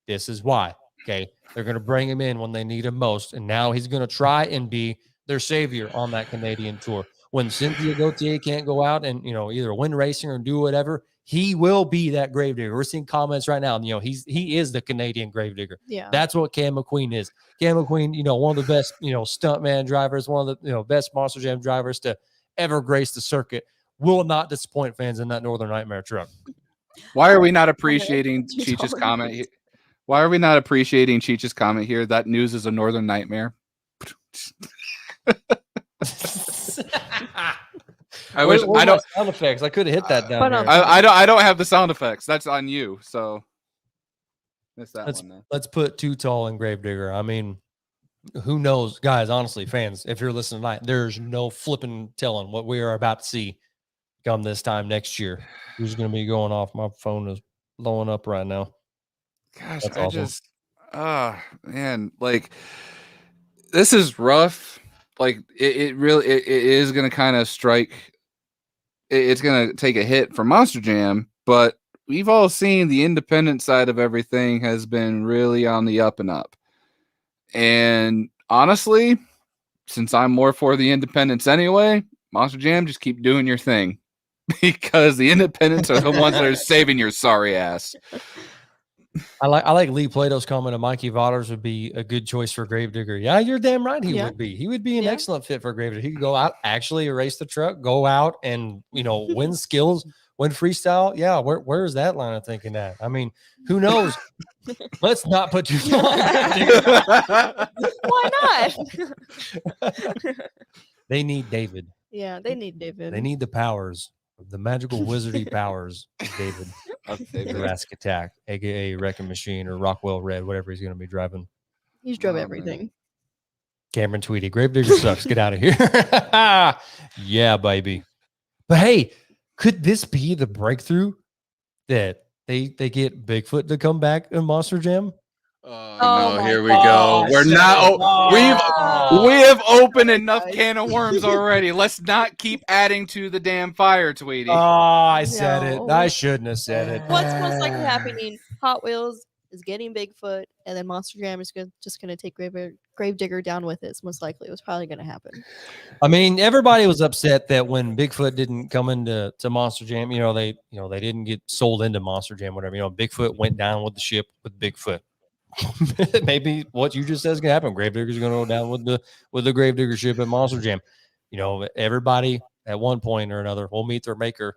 This is why. Okay. They're going to bring him in when they need him most. And now he's going to try and be their savior on that Canadian tour. When Cynthia Gauthier can't go out and, either win racing or do whatever, he will be that Gravedigger. We're seeing comments right now. He is the Canadian Gravedigger. Yeah. That's what Cam McQueen is. Cam McQueen, one of the best, stuntman drivers, one of the, best Monster Jam drivers to ever grace the circuit, will not disappoint fans in that Northern Nightmare truck. Why are we not appreciating Cheech's comment? Why are we not appreciating Cheech's comment here? That news is a Northern Nightmare. I wish I don't sound effects. I could have hit that down there. I don't have the sound effects. That's on you. So missed that one. Then. Let's put Too Tall and Gravedigger. I mean, who knows, guys? Honestly, fans, if you're listening tonight, there's no flipping telling what we are about to see come this time next year. Who's going to be going off? My phone is blowing up right now. Gosh, man, like this is rough. Like it really is going to kind of strike. It's going to take a hit for Monster Jam, but we've all seen the independent side of everything has been really on the up and up. And honestly, since I'm more for the independents anyway, Monster Jam, just keep doing your thing because the independents are the ones that are saving your sorry ass. I like Lee Plato's comment. Mikey Vaughters would be a good choice for Gravedigger. Yeah, you're damn right. He would be. He would be an excellent fit for Gravedigger. He could go out, actually erase the truck, go out and win skills, win freestyle. Yeah, where's that line of thinking at? I mean, who knows? Let's not put too long. Why not? They need David. Yeah, they need David. They need the powers, the magical wizardy powers of David. Jurassic Attack, aka Wrecking Machine or Rockwell Red, whatever he's going to be driving. He's drove everything. Cameron Tweedy, Gravedigger sucks. Get out of here. Yeah, baby. But hey, could this be the breakthrough that they get Bigfoot to come back in Monster Jam? Oh no, here we go. We're not. We have opened enough can of worms already. Let's not keep adding to the damn fire, Tweety. Oh, I said it. I shouldn't have said it. What's most likely happening? Hot Wheels is getting Bigfoot, and then Monster Jam is just going to take Gravedigger down with it. It's most likely. It was probably going to happen. I mean, everybody was upset that when Bigfoot didn't come into Monster Jam, they didn't get sold into Monster Jam, whatever. Bigfoot went down with the ship with Bigfoot. Maybe what you just said is gonna happen. Gravedigger's gonna go down with the Gravedigger ship at Monster Jam. Everybody at one point or another will meet their maker,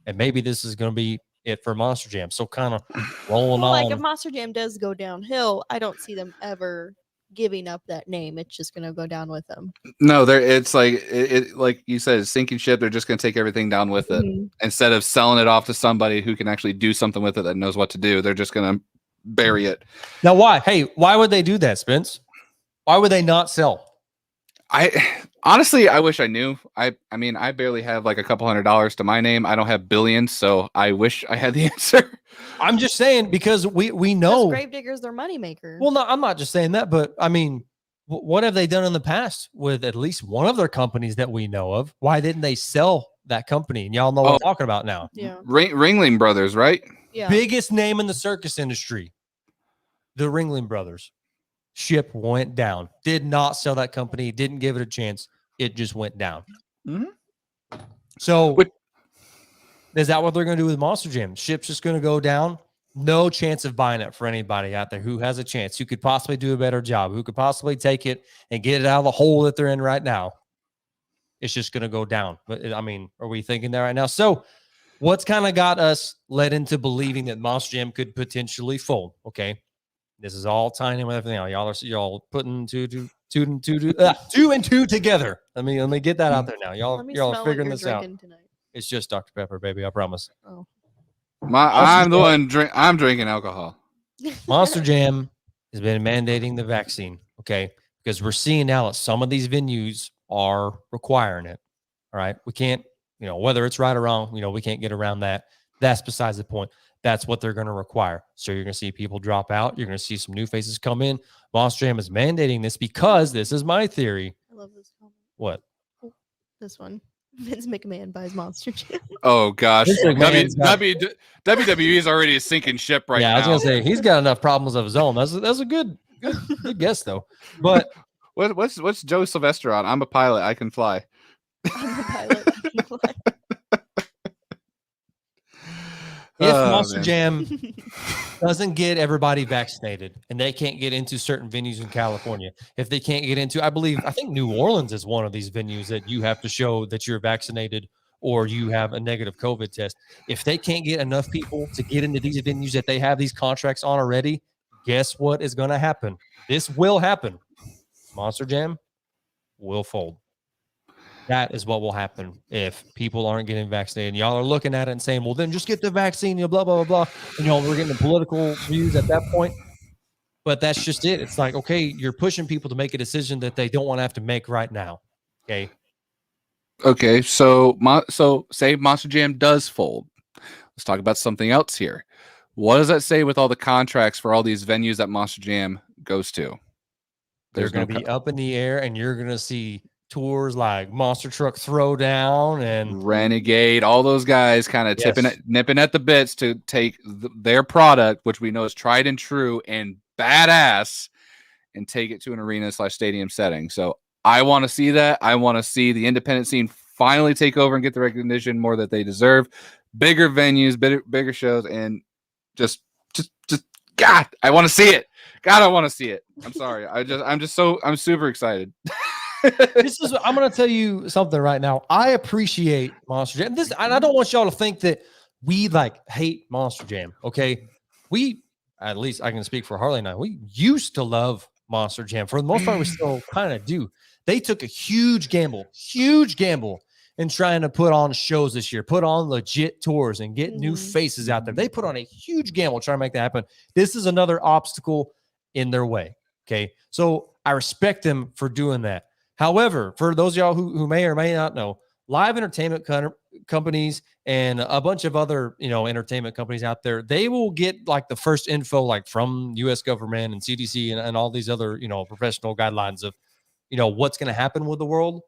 and maybe this is gonna be it for Monster Jam. So kind of rolling on. Like if Monster Jam does go downhill, I don't see them ever giving up that name. It's just gonna go down with them. No, it's like it like you said, it's sinking ship. They're just gonna take everything down with it instead of selling it off to somebody who can actually do something with it that knows what to do. They're just gonna bury it. Now, why? Hey, why would they do that, Spence? Why would they not sell? I honestly, I wish I knew. I mean, I barely have like a couple $100 to my name. I don't have billions, so I wish I had the answer. I'm just saying because we know Gravedigger's their moneymaker. Well, no, I'm not just saying that, but I mean, what have they done in the past with at least one of their companies that we know of? Why didn't they sell that company? And y'all know what I'm talking about now. Yeah. Ringling Brothers, right? Yeah. Biggest name in the circus industry, the Ringling Brothers. Ship went down. Did not sell that company. Didn't give it a chance. It just went down. Mm-hmm. So, is that what they're going to do with Monster Jam? Ship's just going to go down. No chance of buying it for anybody out there who has a chance, who could possibly do a better job, who could possibly take it and get it out of the hole that they're in right now. It's just going to go down. But I mean, are we thinking that right now? So, what's kind of got us led into believing that Monster Jam could potentially fold? Okay. This is all tying in with everything else. Y'all putting two and two together. Let me get that out there now. Y'all are figuring this out. Tonight. It's just Dr. Pepper, baby. I promise. Oh. I'm the one. I'm drinking alcohol. Monster Jam has been mandating the vaccine. Okay, because we're seeing now that some of these venues are requiring it. All right, we can't, whether it's right or wrong, we can't get around that. That's besides the point. That's what they're going to require. So you're going to see people drop out. You're going to see some new faces come in. Monster Jam is mandating this because this is my theory. I love this comment. What? Oh, this one. Vince McMahon buys Monster Jam. Oh gosh, WWE is already a sinking ship right now. Yeah, I was gonna say he's got enough problems of his own. That's a good guess though. But what's Joe Sylvester on? I'm a pilot. I can fly. I'm a pilot. I can fly. If Monster Jam doesn't get everybody vaccinated and they can't get into certain venues in California, if they can't get into, I think New Orleans is one of these venues that you have to show that you're vaccinated or you have a negative COVID test. If they can't get enough people to get into these venues that they have these contracts on already, guess what is going to happen? This will happen. Monster Jam will fold. That is what will happen if people aren't getting vaccinated. Y'all are looking at it and saying, well, then just get the vaccine, blah, blah, blah, blah. We're getting the political views at that point. But that's just it. It's like, okay, you're pushing people to make a decision that they don't want to have to make right now. Okay. Okay. So say Monster Jam does fold. Let's talk about something else here. What does that say with all the contracts for all these venues that Monster Jam goes to? They're going to be up in the air, and you're going to see tours like Monster Truck Throwdown and Renegade, all those guys kind of nipping at the bits to take their product, which we know is tried and true and badass, and take it to an arena/stadium setting. So I want to see that. I want to see the independent scene finally take over and get the recognition more that they deserve. Bigger venues, bigger shows, and just God, I want to see it. God, I want to see it. I'm sorry. I'm super excited. I'm going to tell you something right now. I appreciate Monster Jam. I don't want y'all to think that we hate Monster Jam. Okay. We, at least I can speak for Harley and I, we used to love Monster Jam. For the most part, we still kind of do. They took a huge gamble in trying to put on shows this year, put on legit tours and get new faces out there. They put on a huge gamble trying to make that happen. This is another obstacle in their way. Okay. So I respect them for doing that. However, for those of y'all who may or may not know, live entertainment companies and a bunch of other, entertainment companies out there, they will get the first info from U.S. government and CDC and all these other, professional guidelines of, what's going to happen with the world.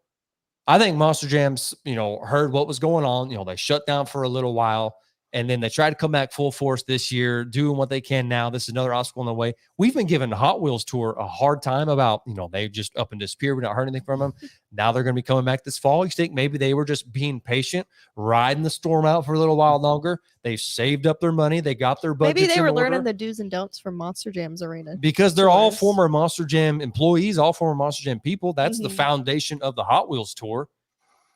I think Monster Jam's, heard what was going on. They shut down for a little while. And then they try to come back full force this year, doing what they can now. This is another obstacle in the way. We've been giving the Hot Wheels Tour a hard time about, they just up and disappear. We not heard anything from them. Now they're going to be coming back this fall. You think maybe they were just being patient, riding the storm out for a little while longer. They saved up their money. They got their budget. Maybe they were learning the do's and don'ts from Monster Jam's arena. Because they're all former Monster Jam employees, all former Monster Jam people. That's the foundation of the Hot Wheels Tour.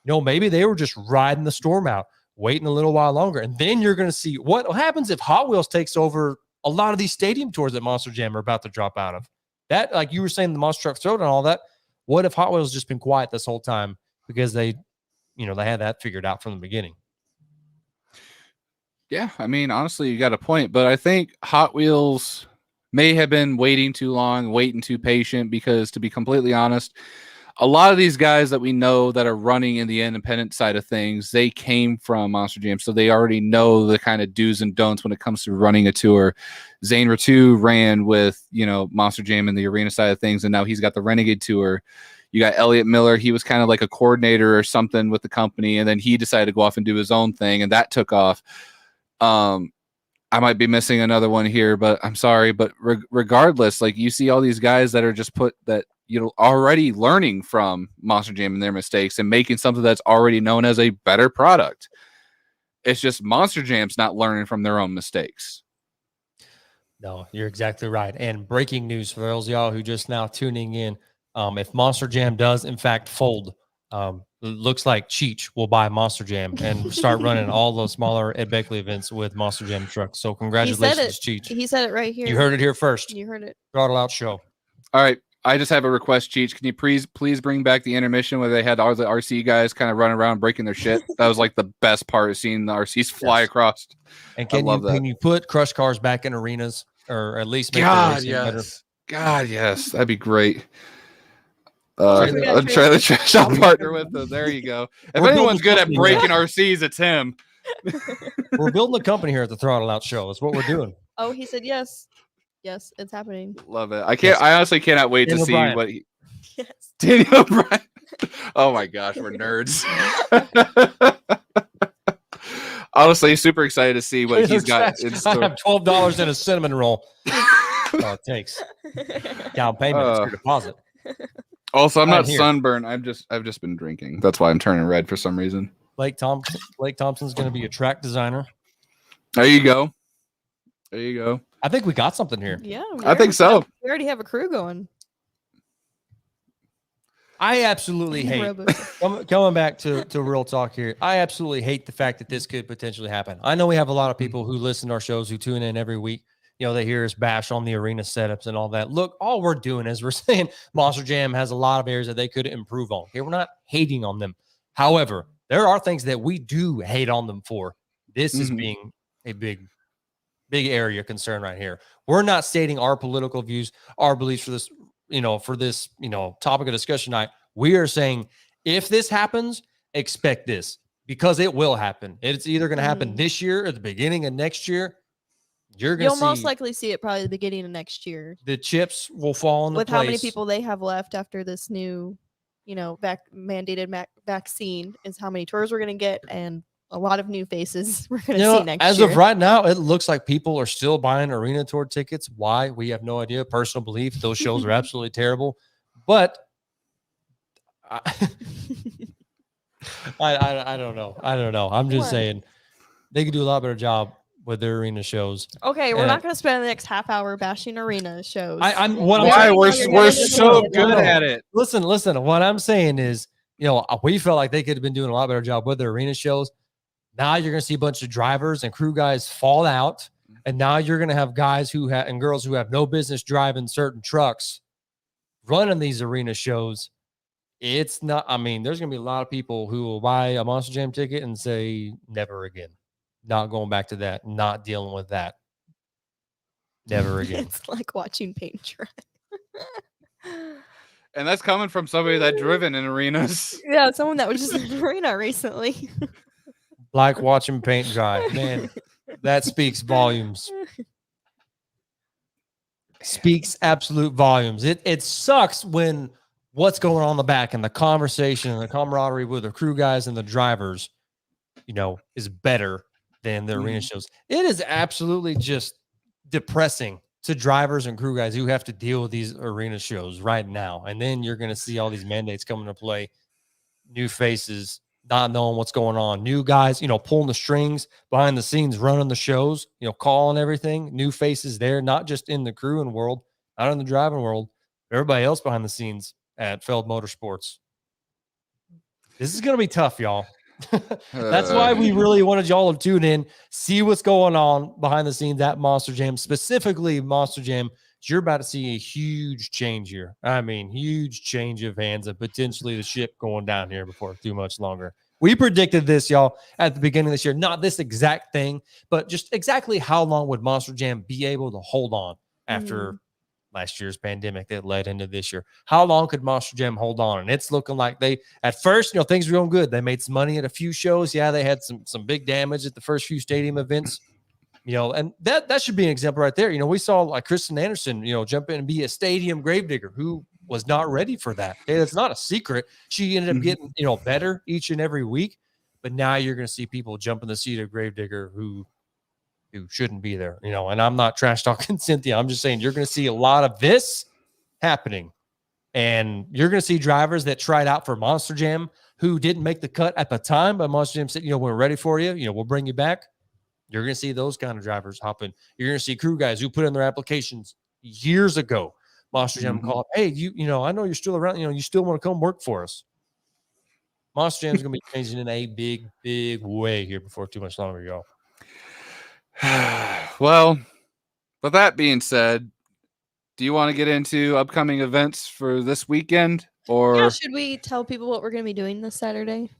Maybe they were just riding the storm out, waiting a little while longer. And then you're going to see what happens if Hot Wheels takes over a lot of these stadium tours that Monster Jam are about to drop out of. That, like you were saying, the Monster Truck Throwdown and all that. What if Hot Wheels just been quiet this whole time because they had that figured out from the beginning? Yeah, I mean, honestly, you got a point. But I think Hot Wheels may have been waiting too long, waiting too patient, because to be completely honest, a lot of these guys that we know that are running in the independent side of things, they came from Monster Jam, so they already know the kind of do's and don'ts when it comes to running a tour. Zane Ratu ran with, Monster Jam in the arena side of things, and now he's got the Renegade Tour. You got Elliot Miller. He was kind of like a coordinator or something with the company, and then he decided to go off and do his own thing, and that took off. I might be missing another one here, but I'm sorry. But regardless, like, you see all these guys that are just already learning from Monster Jam and their mistakes and making something that's already known as a better product. It's just Monster Jam's not learning from their own mistakes. No, you're exactly right. And breaking news for those of y'all who just now tuning in, if Monster Jam does in fact fold, it looks like Cheech will buy Monster Jam and start running all those smaller Ed Beckley events with Monster Jam trucks. So congratulations, Cheech. He said it right here. You heard it here first. You heard it. Throttle Out show. All right. I just have a request, Cheech. Can you please bring back the intermission where they had all the RC guys kind of running around breaking their shit? That was like the best part of seeing the RCs fly across. And can you put crush cars back in arenas, or at least make God, the racing better? God, yes. That'd be great. I'm trying to partner with them. There you go. If anyone's good at breaking RCs, it's him. We're building a company here at the Throttle Out show. That's what we're doing. Oh, he said yes. Yes, it's happening. Love it. I honestly cannot wait to see what he. Yes. Daniel O'Brien. Oh my gosh, we're nerds. Honestly, super excited to see what he's got in store. I have $12 in a cinnamon roll. It takes down payment. It's your deposit. Also, I'm not sunburned. I've just been drinking. That's why I'm turning red for some reason. Blake Thompson's going to be a track designer. There you go. There you go. I think we got something here. Yeah, I think so. We already have a crew going. I absolutely hate coming back to real talk here. I absolutely hate the fact that this could potentially happen. I know we have a lot of people who listen to our shows who tune in every week. They hear us bash on the arena setups and all that. Look, all we're doing is we're saying Monster Jam has a lot of areas that they could improve on. Okay, we're not hating on them. However, there are things that we do hate on them for. This is being a big area of concern right here. We're not stating our political views, our beliefs for this, topic of discussion tonight. We are saying if this happens, expect this, because it will happen. It's either going to happen this year or the beginning of next year. You'll most likely see it probably the beginning of next year. The chips will fall into with place. How many people they have left after this new, mandated vaccine is how many tours we're going to get, and a lot of new faces we're going to see next year. As of right now, it looks like people are still buying arena tour tickets. Why? We have no idea. Personal belief. Those shows are absolutely terrible. But I don't know. I'm just saying they could do a lot better job with their arena shows. Okay, we're not going to spend the next half hour bashing arena shows. We're so good at it. Listen. What I'm saying is, we felt like they could have been doing a lot better job with their arena shows. Now you're going to see a bunch of drivers and crew guys fall out, and now you're going to have guys and girls who have no business driving certain trucks running these arena shows. It's not. I mean, there's going to be a lot of people who will buy a Monster Jam ticket and say never again. Not going back to that. Not dealing with that. Never again. It's like watching paint dry. And that's coming from somebody that driven in arenas. Yeah, someone that was just in an arena recently. Like watching paint dry. Man, that speaks volumes. Speaks absolute volumes. It sucks when what's going on in the back and the conversation and the camaraderie with the crew guys and the drivers, is better than the arena shows. It is absolutely just depressing to drivers and crew guys who have to deal with these arena shows right now. And then you're going to see all these mandates coming to play, new faces, not knowing what's going on, new guys, pulling the strings behind the scenes, running the shows, calling everything, new faces there, not just in the crewing world, not in the driving world, everybody else behind the scenes at Feld Motorsports. This is going to be tough, y'all. That's why we really wanted y'all to tune in, see what's going on behind the scenes at Monster Jam, specifically Monster Jam. You're about to see a huge change here. I mean, huge change of hands and potentially the ship going down here before too much longer. We predicted this, y'all, at the beginning of this year. Not this exact thing, but just exactly how long would Monster Jam be able to hold on? after last year's pandemic that led into this year. How long could Monster Jam hold on? And it's looking like they, at first, things were going good. They made some money at a few shows. Yeah, they had some big damage at the first few stadium events. And that should be an example right there. We saw like Kristen Anderson, jump in and be a stadium gravedigger who was not ready for that. Okay, that's not a secret. She ended up getting, better each and every week. But now you're going to see people jump in the seat of gravedigger who shouldn't be there, and I'm not trash talking Cynthia. I'm just saying you're going to see a lot of this happening. And you're going to see drivers that tried out for Monster Jam who didn't make the cut at the time, but Monster Jam said, we're ready for you. We'll bring you back. You're going to see those kind of drivers hopping. You're going to see crew guys who put in their applications years ago. Monster Jam call up, hey, I know you're still around. You still want to come work for us. Monster Jam is going to be changing in a big, big way here before too much longer, y'all. Well, with that being said, do you want to get into upcoming events for this weekend? Or should we tell people what we're going to be doing this Saturday?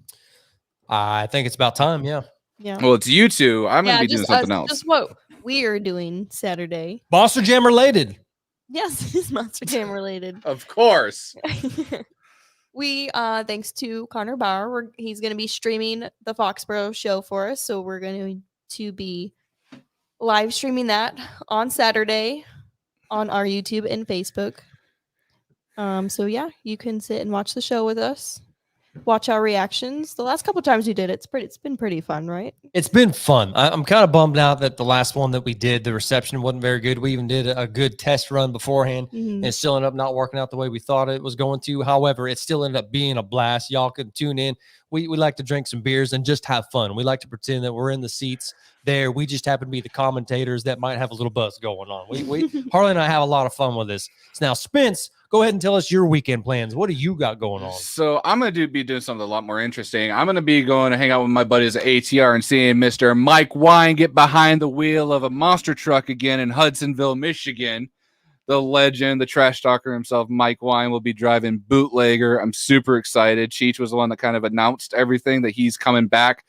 I think it's about time, yeah. Well, it's you two. I'm going to be doing something else. Just what we are doing Saturday. Monster Jam related. Yes, it is Monster Jam related. Of course. We, thanks to Connor Bauer, he's going to be streaming the Foxborough show for us. So we're going to be live streaming that on Saturday on our YouTube and Facebook. So yeah, you can sit and watch the show with us. Watch our reactions. The last couple times we did it's been pretty fun, right? It's been fun. I'm kind of bummed out that the last one that we did, the reception wasn't very good. We even did a good test run beforehand, and it still ended up not working out the way we thought it was going to. However, it still ended up being a blast. Y'all can tune in. We like to drink some beers and just have fun. We like to pretend that we're in the seats there. We just happen to be the commentators that might have a little buzz going on. We Harley and I have a lot of fun with this. So now, Spence, go ahead and tell us your weekend plans. What do you got going on? So I'm going to be doing something a lot more interesting. I'm going to be going to hang out with my buddies at ATR and seeing Mr. Mike Wine get behind the wheel of a monster truck again in Hudsonville, Michigan. The legend, the trash talker himself, Mike Wine, will be driving Bootlegger. I'm super excited. Cheech was the one that kind of announced everything, that he's coming back.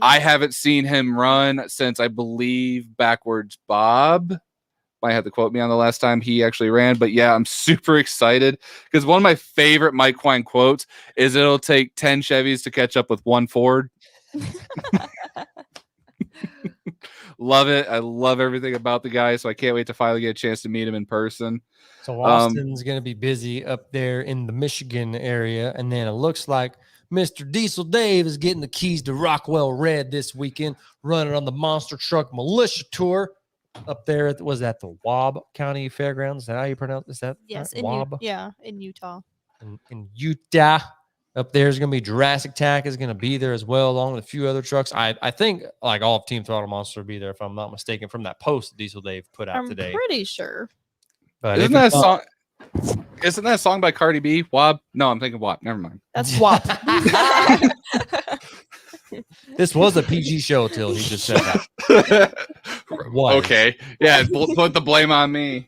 I haven't seen him run since, I believe, Backwards Bob. Might have to quote me on the last time he actually ran. But yeah, I'm super excited because one of my favorite Mike Wine quotes is, it'll take 10 Chevys to catch up with one Ford. Love it. I love everything about the guy, so I can't wait to finally get a chance to meet him in person. So Austin's going to be busy up there in the Michigan area, and then it looks like Mr. Diesel Dave is getting the keys to Rockwell Red this weekend, running on the Monster Truck Militia Tour up there. Was that the Waub County Fairgrounds? Is that how you pronounce it? Is that yes, right? Waub? In Utah. In Utah. Up there's going to be Jurassic Tack is going to be there as well, along with a few other trucks. I think like all of Team Throttle Monster will be there, if I'm not mistaken, from that post that Diesel Dave put out today. I'm pretty sure. But isn't that a song by Cardi B? Wob? No, I'm thinking WAP. Never mind. That's WAP. This was a PG show till he just said that. Okay. Yeah, put the blame on me.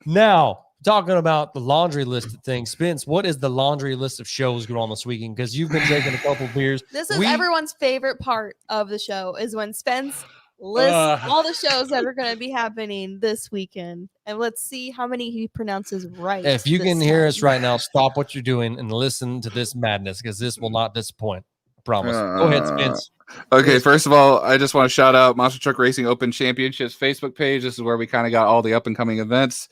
Now, talking about the laundry list of things, Spence, what is the laundry list of shows going on this weekend? Because you've been drinking a couple beers. This is everyone's favorite part of the show, is when Spence lists all the shows that are going to be happening this weekend. And let's see how many he pronounces right. If you can hear us right now, stop what you're doing and listen to this madness, because this will not disappoint. I promise. Go ahead, Spence. Okay, first of all, I just want to shout out Monster Truck Racing Open Championships Facebook page. This is where we kind of got all the up-and-coming events.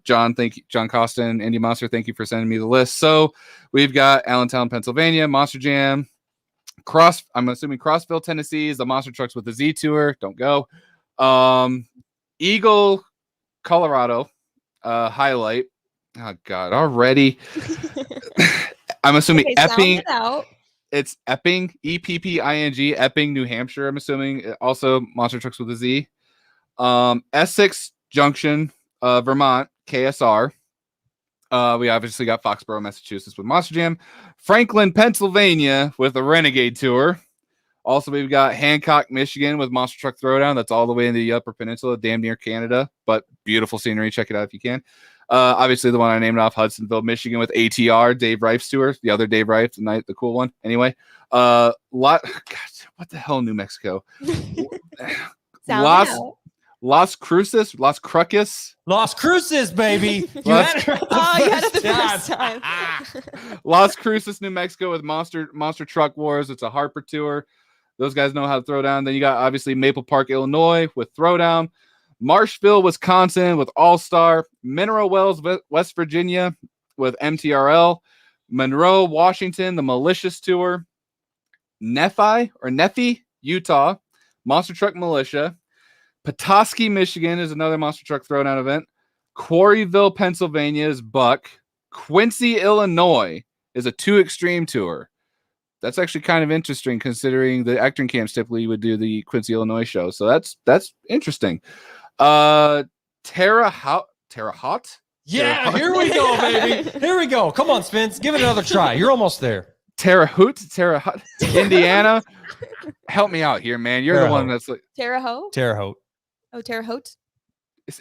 John, thank you. John Costin, Indy Monster, thank you for sending me the list. So we've got Allentown, Pennsylvania, Monster Jam, I'm assuming Crossville, Tennessee is the Monster Trucks with the Z Tour. Don't go. Eagle, Colorado, highlight. Oh God, already. I'm assuming Epping. It's Epping, Epping, Epping, New Hampshire. I'm assuming also Monster Trucks with a Z. Essex Junction, Vermont, KSR. We obviously got Foxborough, Massachusetts with Monster Jam. Franklin, Pennsylvania with the Renegade Tour. Also, we've got Hancock, Michigan with Monster Truck Throwdown. That's all the way in the Upper Peninsula, damn near Canada, but beautiful scenery. Check it out if you can. Obviously, the one I named off, Hudsonville, Michigan with ATR, Dave Rife's tour. The other Dave Rife, the cool one. Anyway, God, what the hell, New Mexico? Las Cruces, Las Cruces, baby. You Las- had it right Oh, you had it the first first time. Las Cruces, New Mexico with Monster Truck Wars. It's a Harper tour. Those guys know how to throw down. Then you got obviously Maple Park, Illinois with Throwdown. Marshville, Wisconsin with All Star. Mineral Wells, West Virginia with MTRL. Monroe, Washington, the Malicious Tour. Nephi, Utah, Monster Truck Militia. Petoskey, Michigan is another Monster Truck Throwdown event. Quarryville, Pennsylvania is Buck. Quincy, Illinois is a 2 Extreme tour. That's actually kind of interesting considering the Acton camps typically would do the Quincy, Illinois show. So that's interesting. Terre Haute? Yeah, here we go, baby. Here we go. Come on, Spence. Give it another try. You're almost there. Terre Haute, Indiana. Help me out here, man. You're Terre the one Haute. that's like, Terre Haute? Terre Haute. Oh, Terre Haute?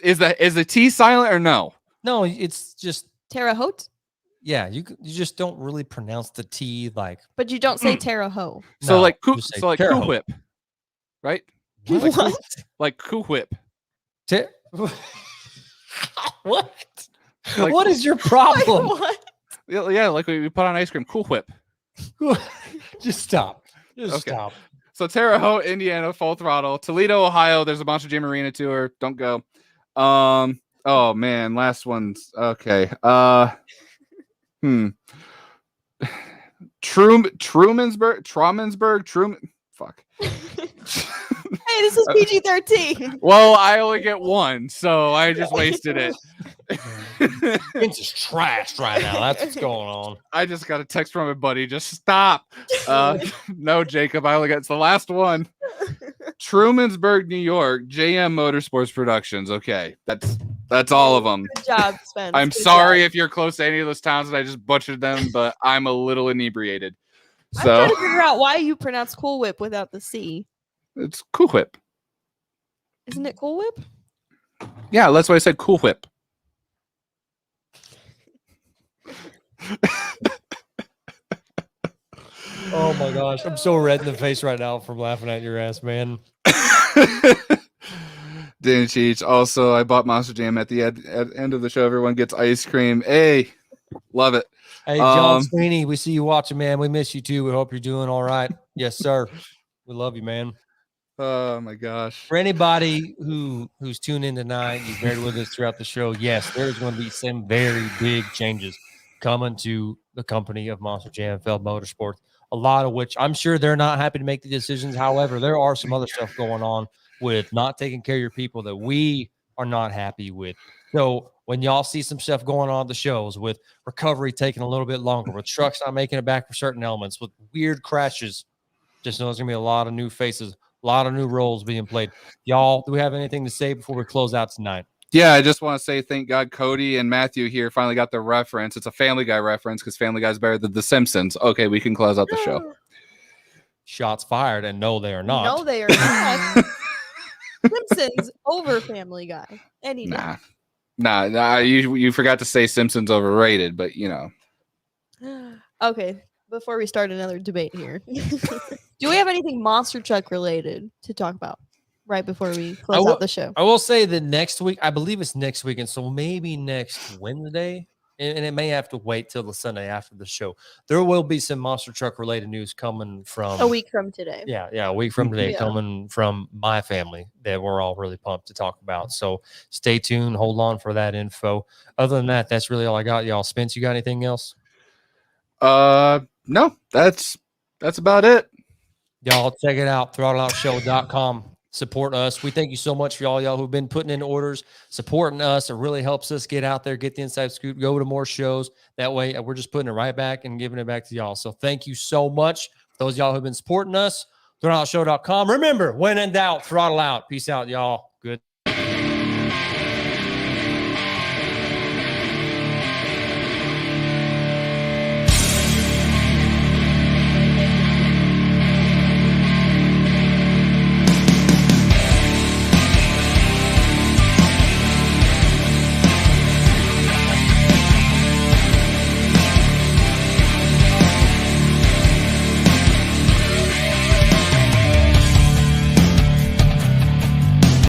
is the T silent or no? No, it's just, Terre Haute? yeah, you just don't really pronounce the T like. But you don't say Terre Haute. So No, like just say so like Terre Cool Haute. Whip, right? What? Like Cool Whip. What? Like- What is your Wait, problem? what? Yeah, like we put on ice cream. Cool Whip. Just stop. Just Okay. stop. So Terre Haute, Indiana, Full Throttle. Toledo, Ohio. There's a Monster Jam Arena tour. Don't go. Oh man, last one's okay. Trumansburg. Fuck. Hey, this is PG-13. Well, I only get one, so I just wasted it. It's just trashed right now. That's what's going on. I just got a text from a buddy. Just stop. No, Jacob. I only got it's the last one. Trumansburg, New York. JM Motorsports Productions. Okay, that's all of them. Good job, Spence. I'm Good sorry job. if you're close to any of those towns and I just butchered them, but I'm a little inebriated. I'm So trying to figure out why you pronounce Cool Whip without the C. it's Cool Whip. Isn't it Cool Whip? Yeah, that's why I said Cool Whip. Oh my gosh. I'm so red in the face right now from laughing at your ass, man. Didn't cheat. Also, I bought Monster Jam at the end of the show. Everyone gets ice cream. Hey, love it. Hey, John Sweeney, we see you watching, man. We miss you too. We hope you're doing all right. Yes, sir. We love you, man. Oh my gosh. For anybody who's tuned in tonight, you've been with us throughout the show. Yes, there's going to be some very big changes coming to the company of Monster Jam Feld Motorsports. A lot of which I'm sure they're not happy to make the decisions. However, there are some other stuff going on with not taking care of your people that we are not happy with. So when y'all see some stuff going on at the shows with recovery taking a little bit longer, with trucks not making it back for certain elements, with weird crashes, just know there's going to be a lot of new faces, a lot of new roles being played. Y'all, do we have anything to say before we close out tonight? Yeah, I just want to say thank God Cody and Matthew here finally got the reference. It's a Family Guy reference because Family Guy's better than The Simpsons. Okay, we can close out the show. Shots fired, and no, they are not. No, they are not. Simpsons over Family Guy. Any day. Nah. You forgot to say Simpsons overrated, but you know. Okay, before we start another debate here, do we have anything monster truck related to talk about right before we close out the show? I will say that next week, I believe it's next weekend, so maybe next Wednesday, and it may have to wait till the Sunday after the show. There will be some monster truck related news coming from A week from today. Yeah, a week from today, Yeah. coming from my family that we're all really pumped to talk about. So stay tuned, hold on for that info. Other than that, that's really all I got, y'all. Spence, you got anything else? No, that's about it. Y'all check it out, throttleoutshow.com. Support us. We thank you so much for y'all who've been putting in orders, supporting us. It really helps us get out there, get the inside scoop, go to more shows. That way, we're just putting it right back and giving it back to y'all. So thank you so much. Those of y'all who've been supporting us, throttleoutshow.com. Remember, when in doubt, throttle out. Peace out, y'all.